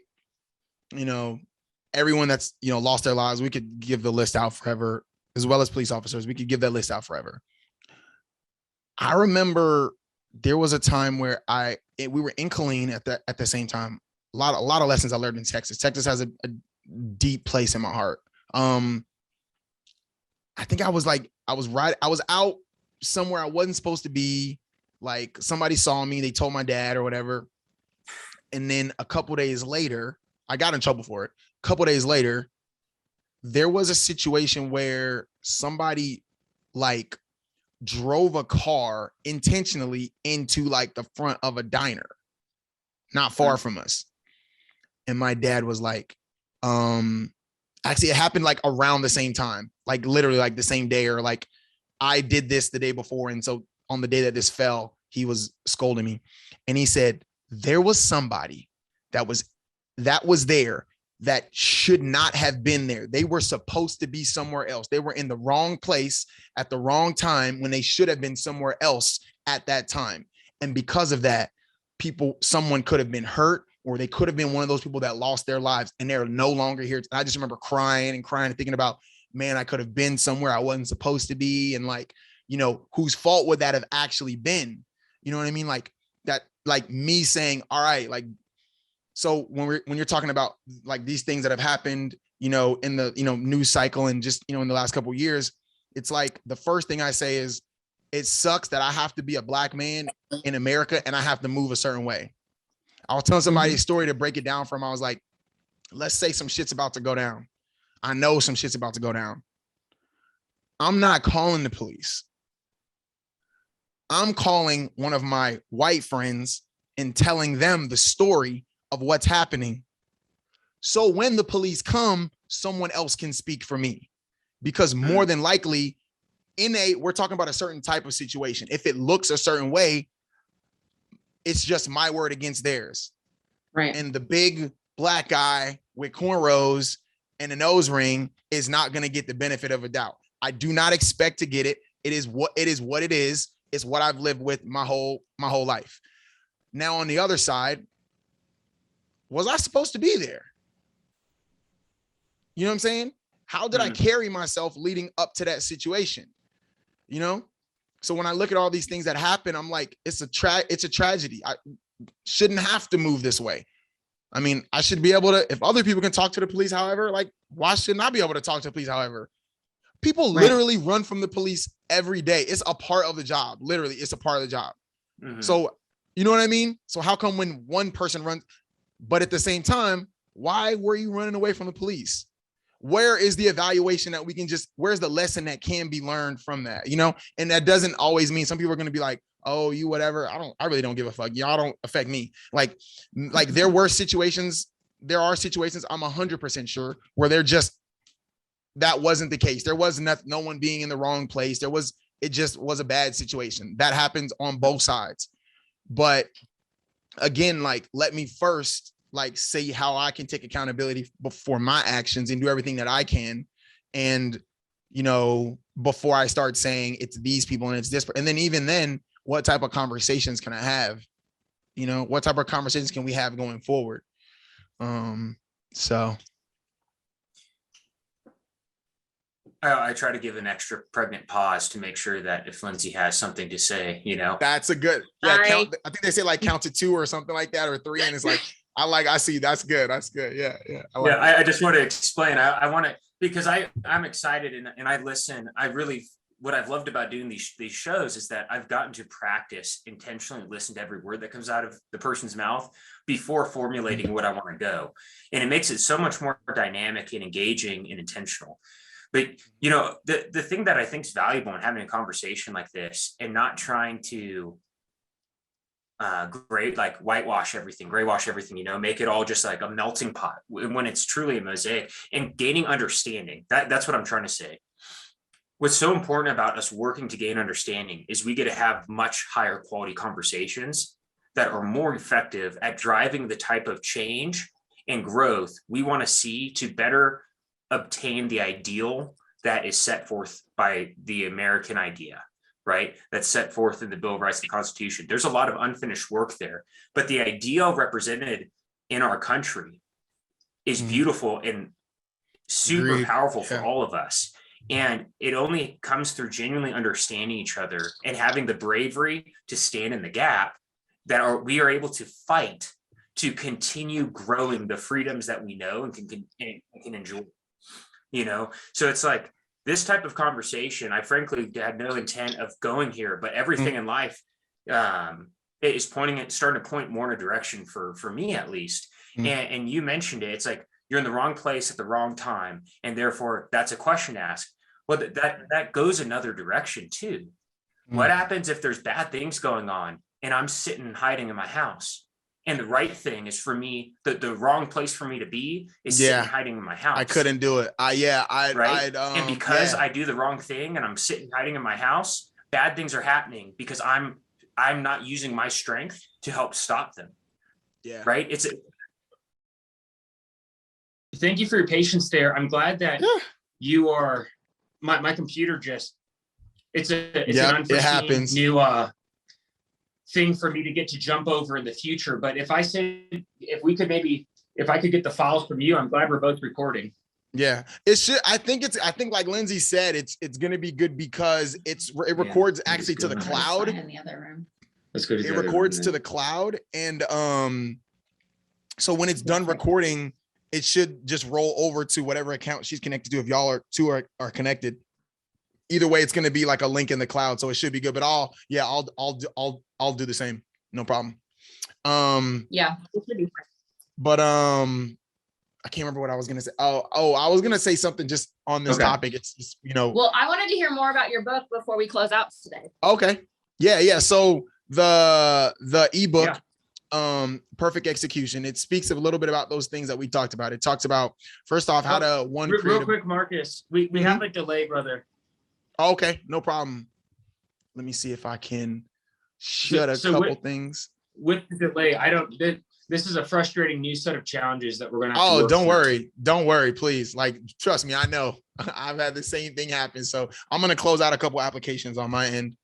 Everyone that's, lost their lives, we could give the list out forever, as well as police officers. We could give that list out forever. I remember there was a time where we were in Killeen at the same time. A lot of lessons I learned in Texas. Texas has a deep place in my heart. I think I was out somewhere I wasn't supposed to be. Like, somebody saw me, they told my dad or whatever. And then a couple days later, I got in trouble for it. A couple days later, there was a situation where somebody like drove a car intentionally into like the front of a diner not far from us. And my dad was like, actually it happened like around the same time, like literally like the same day, or like I did this the day before. And so on the day that this fell, he was scolding me, and he said, there was somebody that was there that should not have been there. They were supposed to be somewhere else. They were in the wrong place at the wrong time when they should have been somewhere else at that time. And because of that, someone could have been hurt, or they could have been one of those people that lost their lives, and they're no longer here. And I just remember crying and thinking about, man, I could have been somewhere I wasn't supposed to be. And like, whose fault would that have actually been? You know what I mean? Like that, like me saying, all right, like, so when you're talking about like these things that have happened, in the, news cycle, and just, in the last couple of years, it's like the first thing I say is, it sucks that I have to be a Black man in America and I have to move a certain way. I was telling somebody a story to break it down from. I was like, let's say some shit's about to go down. I know some shit's about to go down. I'm not calling the police. I'm calling one of my white friends and telling them the story of what's happening. So when the police come, someone else can speak for me, because more than likely we're talking about a certain type of situation. If it looks a certain way, it's just my word against theirs. Right. And the big Black guy with cornrows and a nose ring is not going to get the benefit of a doubt. I do not expect to get it. It is what it is. It's what I've lived with my whole life. Now, on the other side, was I supposed to be there? You know what I'm saying? How did I carry myself leading up to that situation? So when I look at all these things that happen, I'm like, it's a tragedy. I shouldn't have to move this way. I mean, I should be able to, if other people can talk to the police, however, like, why shouldn't I be able to talk to the police, however? People literally run from the police every day. It's a part of the job. Literally, it's a part of the job. So, you know what I mean? So how come when one person runs, but at the same time, why were you running away from the police? Where is the evaluation that we can where's the lesson that can be learned from that? And that doesn't always mean, some people are going to be like, oh, you whatever. I really don't give a fuck. Y'all don't affect me. Like there are situations I'm 100% sure where that wasn't the case. There was no one being in the wrong place. It just was a bad situation. That happens on both sides. But again, like, let me first like say how I can take accountability for my actions and do everything that I can. And, before I start saying it's these people and it's this, and then even then, what type of conversations can I have? What type of conversations can we have going forward? So. I try to give an extra pregnant pause to make sure that if Lindsey has something to say, That's a good, I think they say like count to 2 or something like that, or 3. And it's like, I see, that's good. That's good. Yeah. Yeah. I just want to explain. I want to, because I'm excited and I listen. What I've loved about doing these shows is that I've gotten to practice intentionally listen to every word that comes out of the person's mouth before formulating what I want to go. And it makes it so much more dynamic and engaging and intentional. But, the thing that I think is valuable in having a conversation like this and not trying to whitewash everything, graywash everything, make it all just like a melting pot when it's truly a mosaic, and gaining understanding. That's what I'm trying to say. What's so important about us working to gain understanding is we get to have much higher quality conversations that are more effective at driving the type of change and growth we want to see to better obtain the ideal that is set forth by the American idea, right? That's set forth in the Bill of Rights and the Constitution. There's a lot of unfinished work there, but the ideal represented in our country is beautiful and super powerful for all of us. And it only comes through genuinely understanding each other and having the bravery to stand in the gap that we are able to fight to continue growing the freedoms that we know and can enjoy, you know? So it's like this type of conversation, I frankly had no intent of going here, but everything in life is starting to point more in a direction for me, at least. And you mentioned it, it's like, you're in the wrong place at the wrong time. And therefore that's a question to ask. Well, that goes another direction too. What happens if there's bad things going on and I'm sitting hiding in my house? And the right thing is for me, the wrong place for me to be is sitting hiding in my house. I couldn't do it. And because I do the wrong thing and I'm sitting hiding in my house, bad things are happening because I'm not using my strength to help stop them. Yeah. Right. Thank you for your patience there. I'm glad that you are my computer it's an unforeseen new thing for me to get to jump over in the future. But if I could get the files from you, I'm glad we're both recording. Yeah, I think like Lindsey said, it's going to be good because it records actually to the cloud. In the other room. That's good. It records to the cloud. And so when it's done recording, it should just roll over to whatever account she's connected to. If y'all are connected, either way, it's going to be like a link in the cloud. So it should be good, but I'll do the same. No problem. Yeah. But I can't remember what I was going to say. Oh, I was going to say something just on this topic. It's just, Well, I wanted to hear more about your book before we close out today. Okay. Yeah. So the ebook, Perfect Execution, it speaks a little bit about those things that we talked about. It talks about, first off, how to real quick, Marcus, we have a delay, brother. Okay, no problem. Let me see if I can shut a couple things. With the delay, this is a frustrating new set of challenges that we're going to have to work through. Don't worry, please. Like, trust me, I know I've had the same thing happen. So I'm going to close out a couple applications on my end.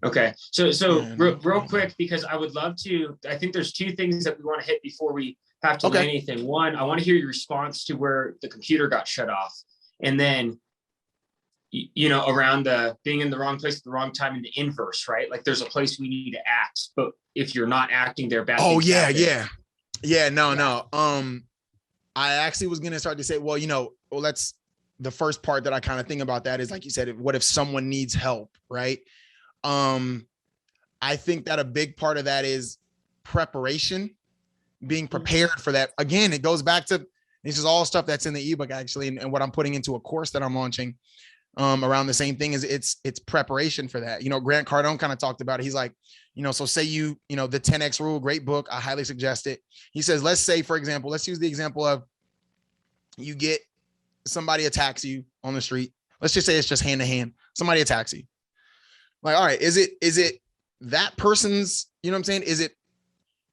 Okay. So real quick, because I would love to, I think there's two things that we want to hit before we have to do anything. One, I want to hear your response to where the computer got shut off. And then, around the being in the wrong place at the wrong time in the inverse, right? Like there's a place we need to act, but if you're not acting there, bad things happen. No. I actually was going to start to say, that's the first part that I kind of think about that is, like you said, what if someone needs help, right? I think that a big part of that is preparation, being prepared for that. Again, it goes back to, this is all stuff that's in the ebook actually, and what I'm putting into a course that I'm launching around the same thing is it's preparation for that. Grant Cardone kind of talked about it. He's like, so say the 10X rule, great book. I highly suggest it. He says, let's say, for example, let's use the example of you get somebody attacks you on the street. Let's just say it's just hand to hand. Somebody attacks you. Like, all right, is it that person's, you know what I'm saying? Is it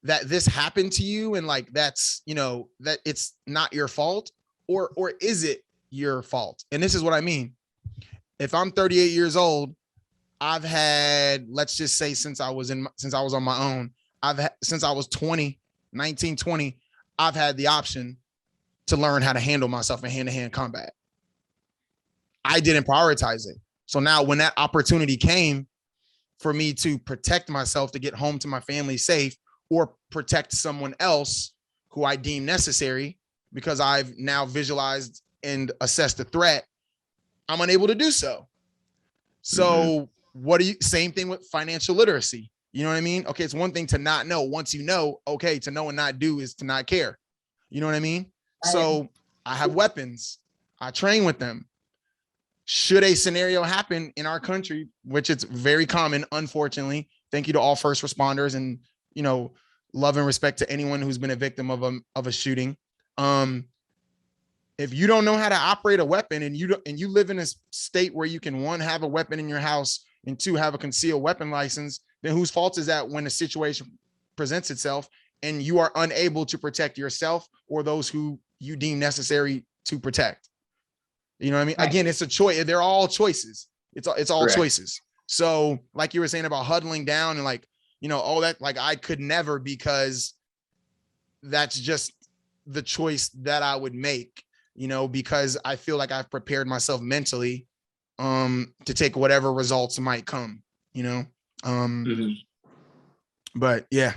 that this happened to you and like, that's, that it's not your fault, or is it your fault? And this is what I mean. If I'm 38 years old, I've had, let's just say since I was on my own, since I was 20, I've had the option to learn how to handle myself in hand-to-hand combat. I didn't prioritize it. So now when that opportunity came for me to protect myself, to get home to my family safe, or protect someone else who I deem necessary because I've now visualized and assessed the threat, I'm unable to do so. So same thing with financial literacy. You know what I mean? Okay, it's one thing to not know. Once you know, okay, to know and not do is to not care. You know what I mean? So I have weapons. I train with them. Should a scenario happen in our country, which it's very common, unfortunately, thank you to all first responders and, love and respect to anyone who's been a victim of a shooting. If you don't know how to operate a weapon and you live in a state where you can, one, have a weapon in your house and two, have a concealed weapon license, then whose fault is that when a situation presents itself and you are unable to protect yourself or those who you deem necessary to protect. You know what I mean? Right. Again, it's a choice. They're all choices. It's all Correct. Choices. So like you were saying about huddling down and like, you know, all that, like I could never, because that's just the choice that I would make, you know, because I feel like I've prepared myself mentally to take whatever results might come, you know? But yeah.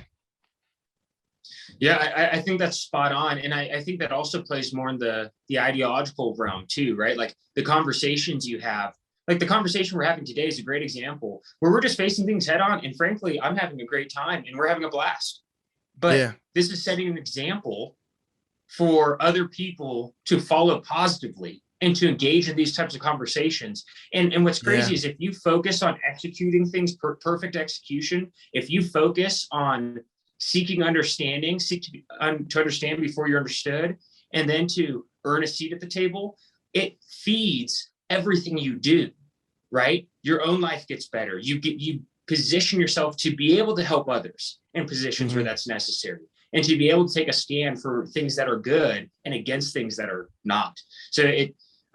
Yeah, I think that's spot on. And I think that also plays more in the ideological realm too, right? Like the conversations you have, like the conversation we're having today is a great example where we're just facing things head on. And frankly, I'm having a great time and we're having a blast. But this is setting an example for other people to follow positively and to engage in these types of conversations. And what's crazy is if you focus on executing things, perfect execution, if you focus on seeking understanding, to understand before you're understood, and then to earn a seat at the table, it feeds everything you do, right? Your own life gets better. You position yourself to be able to help others in positions where that's necessary, and to be able to take a stand for things that are good and against things that are not. So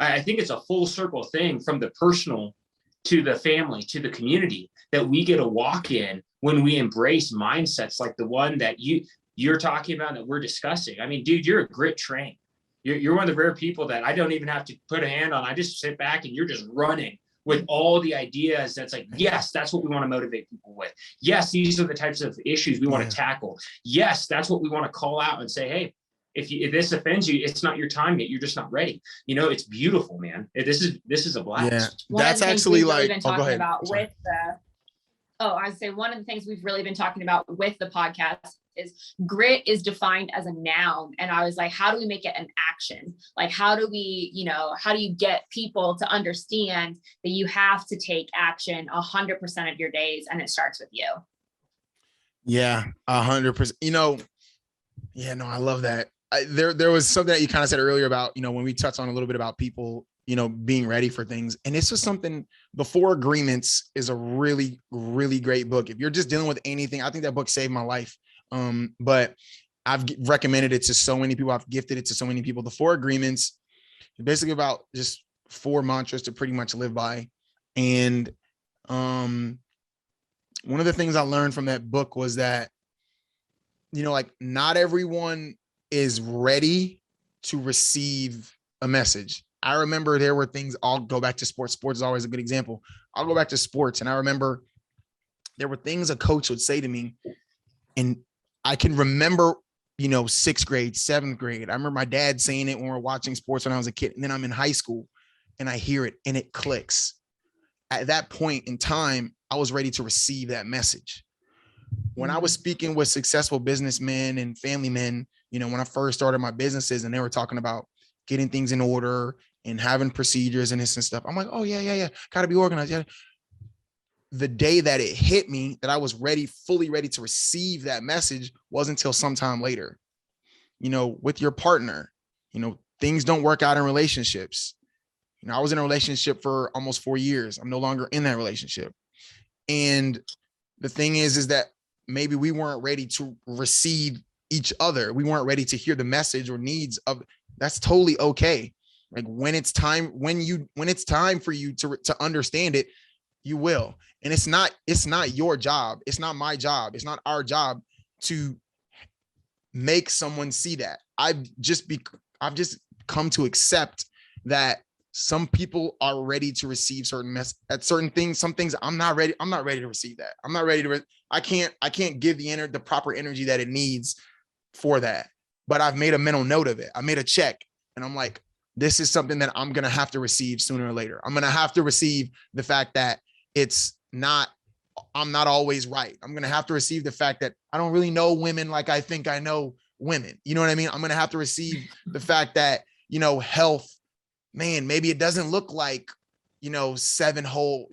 I think it's a full circle thing from the personal to the family, to the community, that we get a walk in when we embrace mindsets like the one that you're talking about, that we're discussing. I mean, dude, you're a grit train. You're one of the rare people that I don't even have to put a hand on. I just sit back and you're just running with all the ideas. That's like, yes, that's what we want to motivate people with. Yes, these are the types of issues we want to tackle. Yes, that's what we want to call out and say, hey, if this offends you, it's not your time yet. You're just not ready. You know, it's beautiful, man. This is a blast. Yeah, that's actually like, been talking about with the. I'd say one of the things we've really been talking about with the podcast is grit is defined as a noun. And I was like, how do we make it an action? Like, how do you get people to understand that you have to take action 100% of your days, and it starts with you? Yeah, 100%. You know, I love that. There was something that you kind of said earlier about, you know, when we touched on a little bit about people, you know, being ready for things. And this was something, The 4 Agreements is a really, really great book. If you're just dealing with anything, I think that book saved my life. But I've recommended it to so many people. I've gifted it to so many people. The 4 Agreements is basically about just 4 mantras to pretty much live by. And one of the things I learned from that book was that, you know, like not everyone is ready to receive a message. I remember there were things, I'll go back to sports. Sports is always a good example. I'll go back to sports. And I remember there were things a coach would say to me, and I can remember, you know, 6th grade, 7th grade. I remember my dad saying it when we were watching sports when I was a kid. And then I'm in high school and I hear it and it clicks. At that point in time, I was ready to receive that message. When I was speaking with successful businessmen and family men, you know, when I first started my businesses and they were talking about getting things in order and having procedures and this and stuff, I'm like, oh yeah. Gotta be organized. Yeah. The day that it hit me that I was fully ready to receive that message wasn't until sometime later. You know, with your partner, you know, things don't work out in relationships. You know, I was in a relationship for almost 4 years. I'm no longer in that relationship. And the thing is that maybe we weren't ready to receive each other. We weren't ready to hear the message or needs of. That's totally okay. Like when it's time for you to understand it, you will. And it's not your job. It's not my job. It's not our job to make someone see that. I've just come to accept that some people are ready to receive at certain things. Some things I'm not ready to receive that. I'm not ready to. I can't give the proper energy that it needs for that. But I've made a mental note of it. I made a check, and I'm like, this is something that I'm gonna have to receive sooner or later. I'm gonna have to receive the fact that I'm not always right. I'm gonna have to receive the fact that I don't really know women like I think I know women. You know what I mean? I'm gonna have to receive the fact that, you know, health. Man, maybe it doesn't look like, you know, 7 whole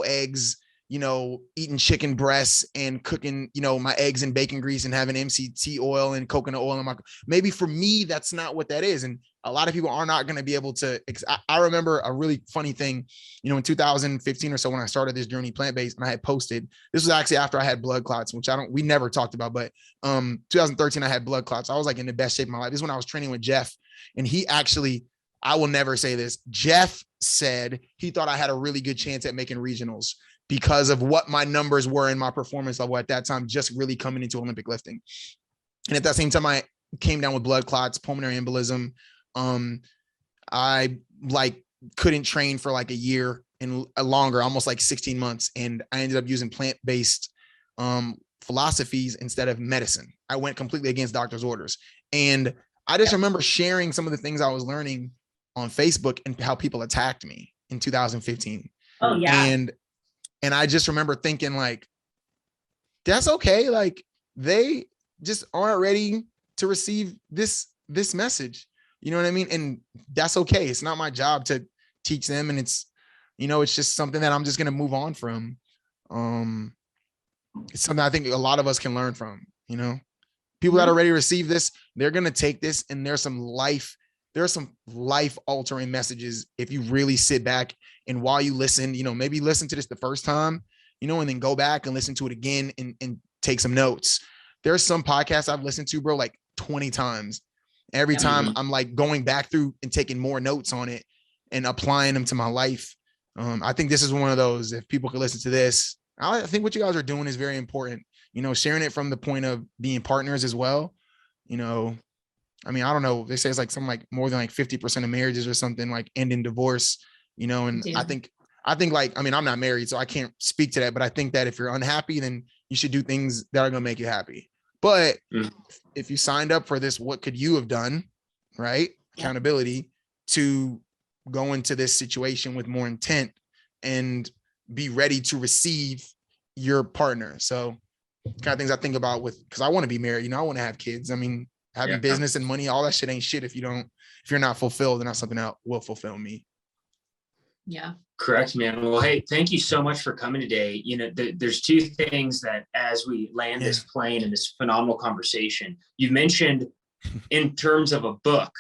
eggs, eating chicken breasts and cooking, my eggs in bacon grease and having MCT oil and coconut oil in my, maybe for me, that's not what that is. And a lot of people are not going to be able to, I remember a really funny thing, in 2015 or so, when I started this journey plant-based, and I had posted, this was actually after I had blood clots, which we never talked about, but 2013, I had blood clots. I was like in the best shape of my life. This is when I was training with Jeff, and he actually, I will never say this, Jeff said he thought I had a really good chance at making regionals because of what my numbers were in my performance level at that time, just really coming into Olympic lifting. And at that same time, I came down with blood clots, pulmonary embolism. I couldn't train for like a year and longer, almost like 16 months. And I ended up using plant-based philosophies instead of medicine. I went completely against doctor's orders. And I just remember sharing some of the things I was learning on Facebook and how people attacked me in 2015. Oh yeah. And I just remember thinking like, that's okay. Like they just aren't ready to receive this message. You know what I mean? And that's okay. It's not my job to teach them. And it's, it's just something that I'm just going to move on from. It's something I think a lot of us can learn from, people that are ready to receive this, they're going to take this, and there are some life altering messages if you really sit back and while you listen, maybe listen to this the first time, and then go back and listen to it again and take some notes. There's some podcasts I've listened to, bro, like 20 times. Every time I'm like going back through and taking more notes on it and applying them to my life. I think this is one of those, if people could listen to this, I think what you guys are doing is very important, sharing it from the point of being partners as well. I mean, I don't know. They say it's like something like more than like 50% of marriages or something like end in divorce, and I think like, I mean, I'm not married, so I can't speak to that, but I think that if you're unhappy, then you should do things that are going to make you happy. But if you signed up for this, what could you have done? Right? Accountability to go into this situation with more intent and be ready to receive your partner. So kind of things I think about because I want to be married, I want to have kids. I mean, having business and money, all that shit ain't shit if you're not fulfilled, and that's something that will fulfill me. Yeah. Correct, man. Well, hey, thank you so much for coming today. There's two things that as we land this plane and this phenomenal conversation, you've mentioned in terms of a book,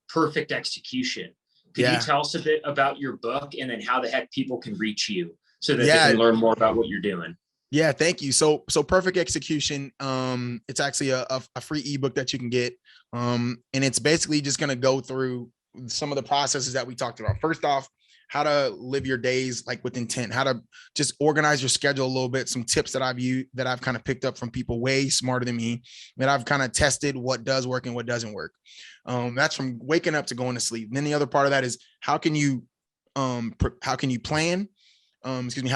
Perfect Execution. Could you tell us a bit about your book and then how the heck people can reach you so that they can learn more about what you're doing? Yeah, thank you. So Perfect Execution, it's actually a free ebook that you can get. And it's basically just going to go through some of the processes that we talked about. First off, how to live your days like with intent, how to just organize your schedule a little bit. Some tips that I've kind of picked up from people way smarter than me, that I've kind of tested what does work and what doesn't work. That's from waking up to going to sleep. And then the other part of that is how can you plan? How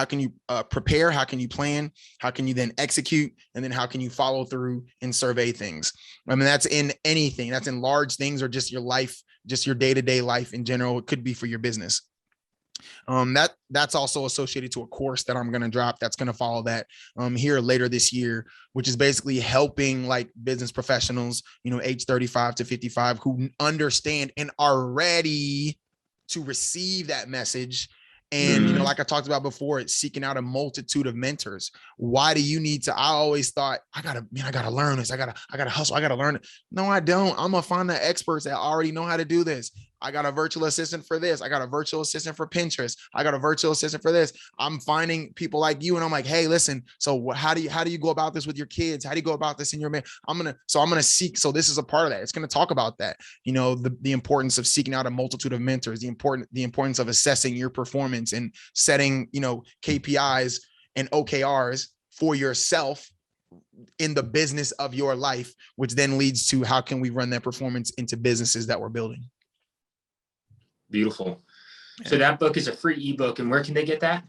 can you prepare? How can you plan? How can you then execute? And then how can you follow through and survey things? I mean, that's in anything. That's in large things or just your life, just your day-to-day life in general. It could be for your business. That's also associated to a course that I'm going to drop that's going to follow that here later this year, which is basically helping like business professionals, age 35 to 55 who understand and are ready to receive that message. And, like I talked about before, it's seeking out a multitude of mentors. Why do you need to? I always thought I gotta learn this. I gotta hustle. I gotta learn it. No, I don't. I'm gonna find the experts that already know how to do this. I got a virtual assistant for this. I got a virtual assistant for Pinterest. I got a virtual assistant for this. I'm finding people like you, and I'm like, hey, listen. So how do you go about this with your kids? How do you go about this in your man? I'm gonna seek. So this is a part of that. It's gonna talk about that. The importance of seeking out a multitude of mentors. The importance of assessing your performance and setting KPIs and OKRs for yourself in the business of your life, which then leads to how can we run that performance into businesses that we're building. Beautiful. So that book is a free ebook, and where can they get that?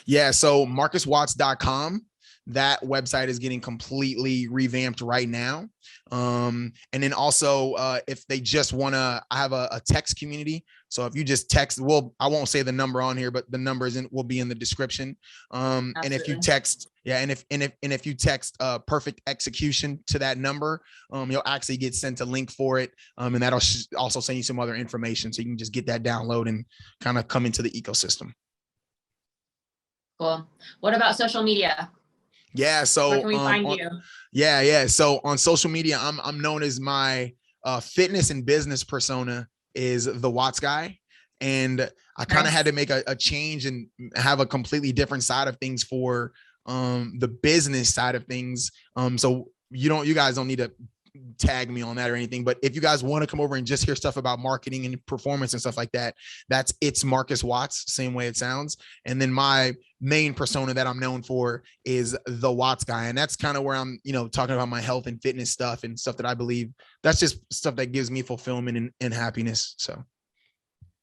Yeah. So marcuswatts.com. That website is getting completely revamped right now. And then also, if they just want to, I have a text community. So if you just text, I won't say the number on here, but the numbers will be in the description. And if you text, if you text Perfect Execution to that number, you'll actually get sent a link for it. And that'll also send you some other information. So you can just get that download and kind of come into the ecosystem. Cool. What about social media? Yeah. So where can we find you? Yeah. So on social media, I'm known as my fitness and business persona is the Watts guy. And I kind of had to make a change and have a completely different side of things for the business side of things. So you guys don't need to tag me on that or anything, but if you guys want to come over and just hear stuff about marketing and performance and stuff like that, it's Marcus Watts, same way it sounds. And then my main persona that I'm known for is the Watts guy. And that's kind of where I'm, talking about my health and fitness stuff and stuff that I believe that's just stuff that gives me fulfillment and happiness. So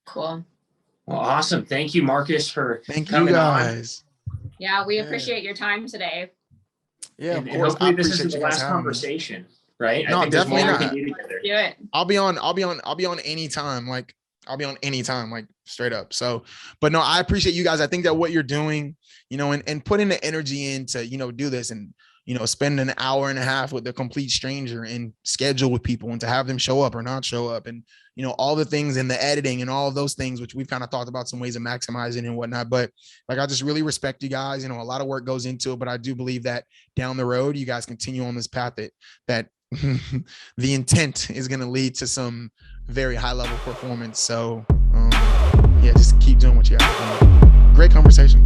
cool. Well, awesome. Thank you, Marcus, for Thank you guys. On. Yeah, we appreciate your time today. Yeah, of course. Hopefully this is the last conversation. Right? No, definitely not. Do it. I'll be on anytime. Like I'll be on anytime, like straight up. So, but no, I appreciate you guys. I think that what you're doing, and putting the energy in to, do this and, spend an hour and a half with a complete stranger and schedule with people and to have them show up or not show up. And, all the things in the editing and all of those things, which we've kind of talked about some ways of maximizing and whatnot. But like, I just really respect you guys. A lot of work goes into it, but I do believe that down the road, you guys continue on this path that the intent is going to lead to some very high level performance. So yeah, just keep doing what you got. Great conversation.